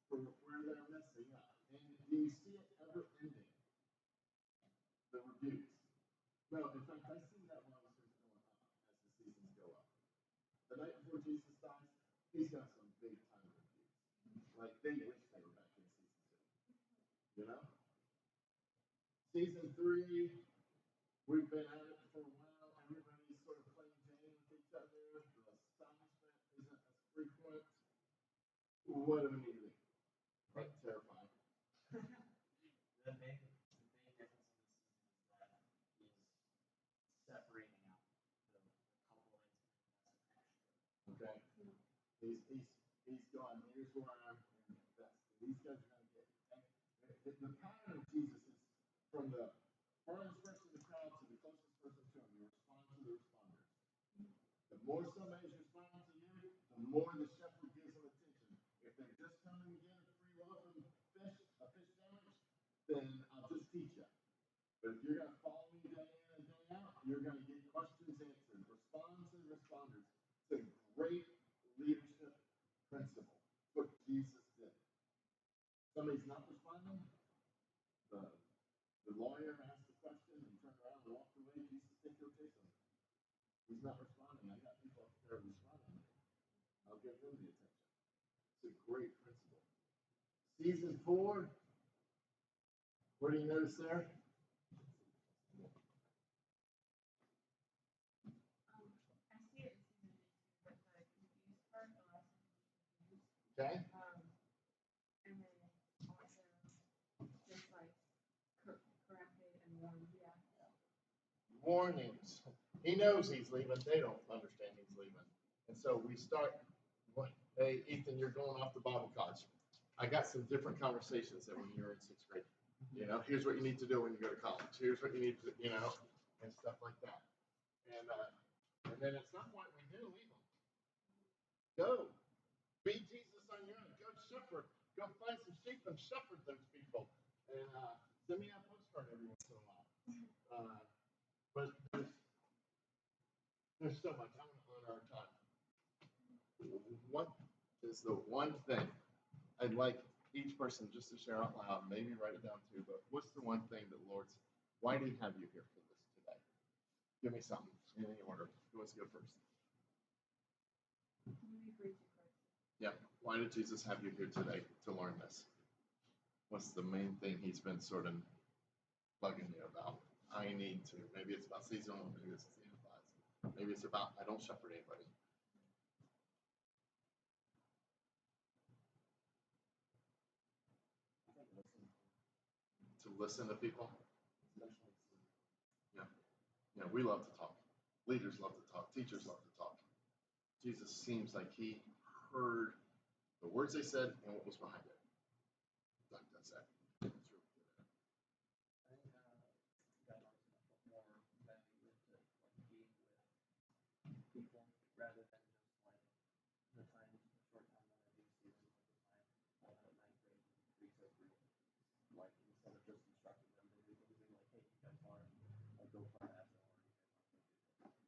for where they're messing up. And do you see it ever ending? The rebukes. No, in fact, I see that one just going up as the seasons go up. The night before Jesus dies, he's got some big time rebukes. Like they wish they were back in season 2. Season 3, we've been at it for a while. Everybody's sort of playing game with each other. The astonishment isn't as frequent. What do we need to do? Right, terrifying. The main difference in this season is that he's separating out the couple incidents as an extra. Okay. He's gone, here's where I'm invested. These guys are going to get. The pattern of Jesus is from the farthest person in the crowd to the closest person to him. You respond to the responders. The more somebody's responding to you, the more the shepherd gives them attention. If they're just coming to get a free loaf of fish, a fish sandwich, then I'll just teach you. But if you're going to follow me day in and day out, you're going to get questions answered. Respond to the responders. It's a great leadership principle. What Jesus did. Somebody's not responding, the lawyer asked the question and turned around and walked away. Jesus think he'll chase him. He's not responding. I got people up there responding. I'll give them the attention. It's a great principle. Season 4. What do you notice there? I see it in season 2, but the confused part, the last one was confused. Okay. And then also just like corrected and warned. Yeah. Warnings. He knows he's leaving. They don't understand he's leaving. And so we start, hey, Ethan, you're going off the Bible college. I got some different conversations than when you were in 6th grade. Here's what you need to do when you go to college. Here's what you need to, and stuff like that. And then at some point we do leave them. Go. Be Jesus on your own. Go shepherd. Go find some sheep and shepherd those people. And send me a postcard every once in a while. But there's so much. I want to honor our time. What is the one thing I'd like each person just to share out loud, maybe write it down too, but what's the one thing that Lord's, why did he have you here for this today? Give me something in any order. Who wants to go first? Yeah. Why did Jesus have you here today to learn this? What's the main thing he's been sort of bugging you about? I need to. Maybe it's about season 1, maybe it's season 5. Maybe it's about I don't shepherd anybody. To listen to people. Yeah, we love to talk. Leaders love to talk. Teachers love to talk. Jesus seems like he heard the words they said and what was behind it. Doug does that. It's really good at it. I think God wants to put more value into being with people rather than just the short time that I do see them all the time. like instead of just instructing them, they do things like, hey, you guys want to go play basketball?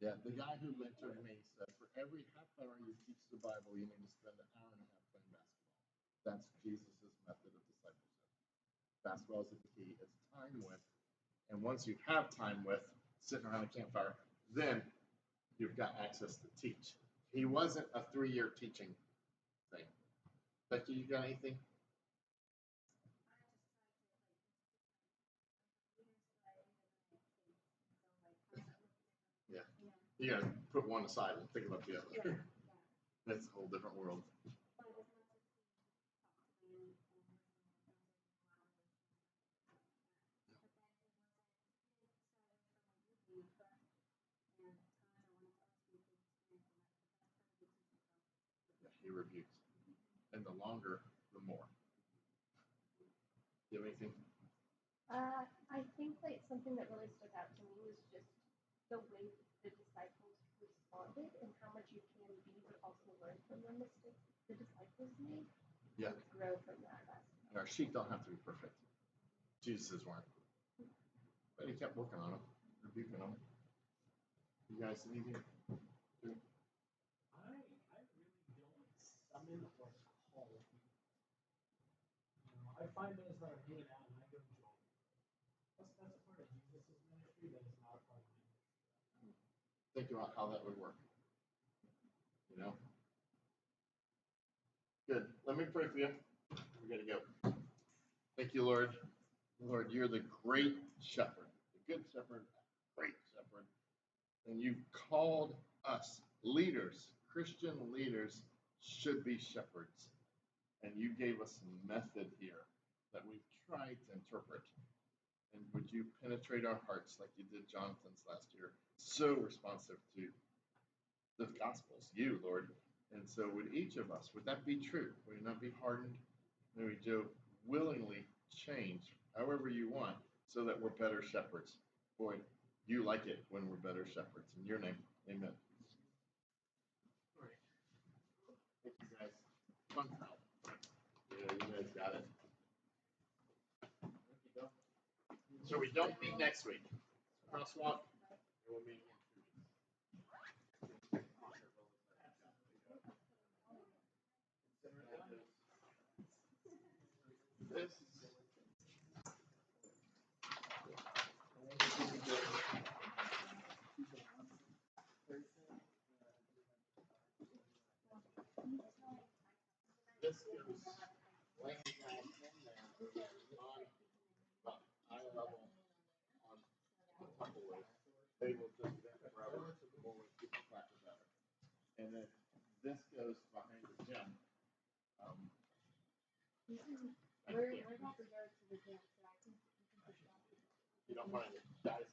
Yeah, the guy who mentored me said, for every half hour you teach the Bible, you need to spend an hour and a half playing basketball. That's Jesus' method of discipleship. Basketball is the key. It's time with. And once you have time with, sitting around a campfire, then you've got access to teach. He wasn't a 3-year teaching thing. Becky, you got anything? Yeah. You gotta put one aside and think about the other. That's a whole different world. Yeah, he rebukes. And the longer, the more. Do you have anything? I think like something that really stood out to me was just the way the disciples responded and how much you can be, but also learn from the mistakes the disciples made. Yeah. And grow from that aspect. And our sheep don't have to be perfect. Jesus' weren't. But he kept working on them, rebuking them. You guys, anything? I really don't summon or call people. I find those that are hanging out and I go join. That's a part of Jesus' ministry that is not a part of my ministry. Think about how that would work. You know? Good. Let me pray for you. We gotta go. Thank you, Lord. Lord, you're the great shepherd, the good shepherd, great shepherd. And you've called us leaders, Christian leaders should be shepherds. And you gave us a method here that we've tried to interpret. And would you penetrate our hearts like you did Jonathan's last year? So responsive to the Gospels, you, Lord. And so would each of us, would that be true? Would we not be hardened? May we do willingly change however you want so that we're better shepherds. Boy, you like it when we're better shepherds. In your name, amen. All right. Thank you guys. Fun time. Yeah, you guys got it. So we don't meet next week. Crosswalk. We'll meet in 2 weeks. This goes laying down in there on the eye level on the Tupperware. They will just bend forever when we keep the practice better. And then this goes behind the gym. We're about to go to the dance, so I think you can push that. You don't mind it, guys.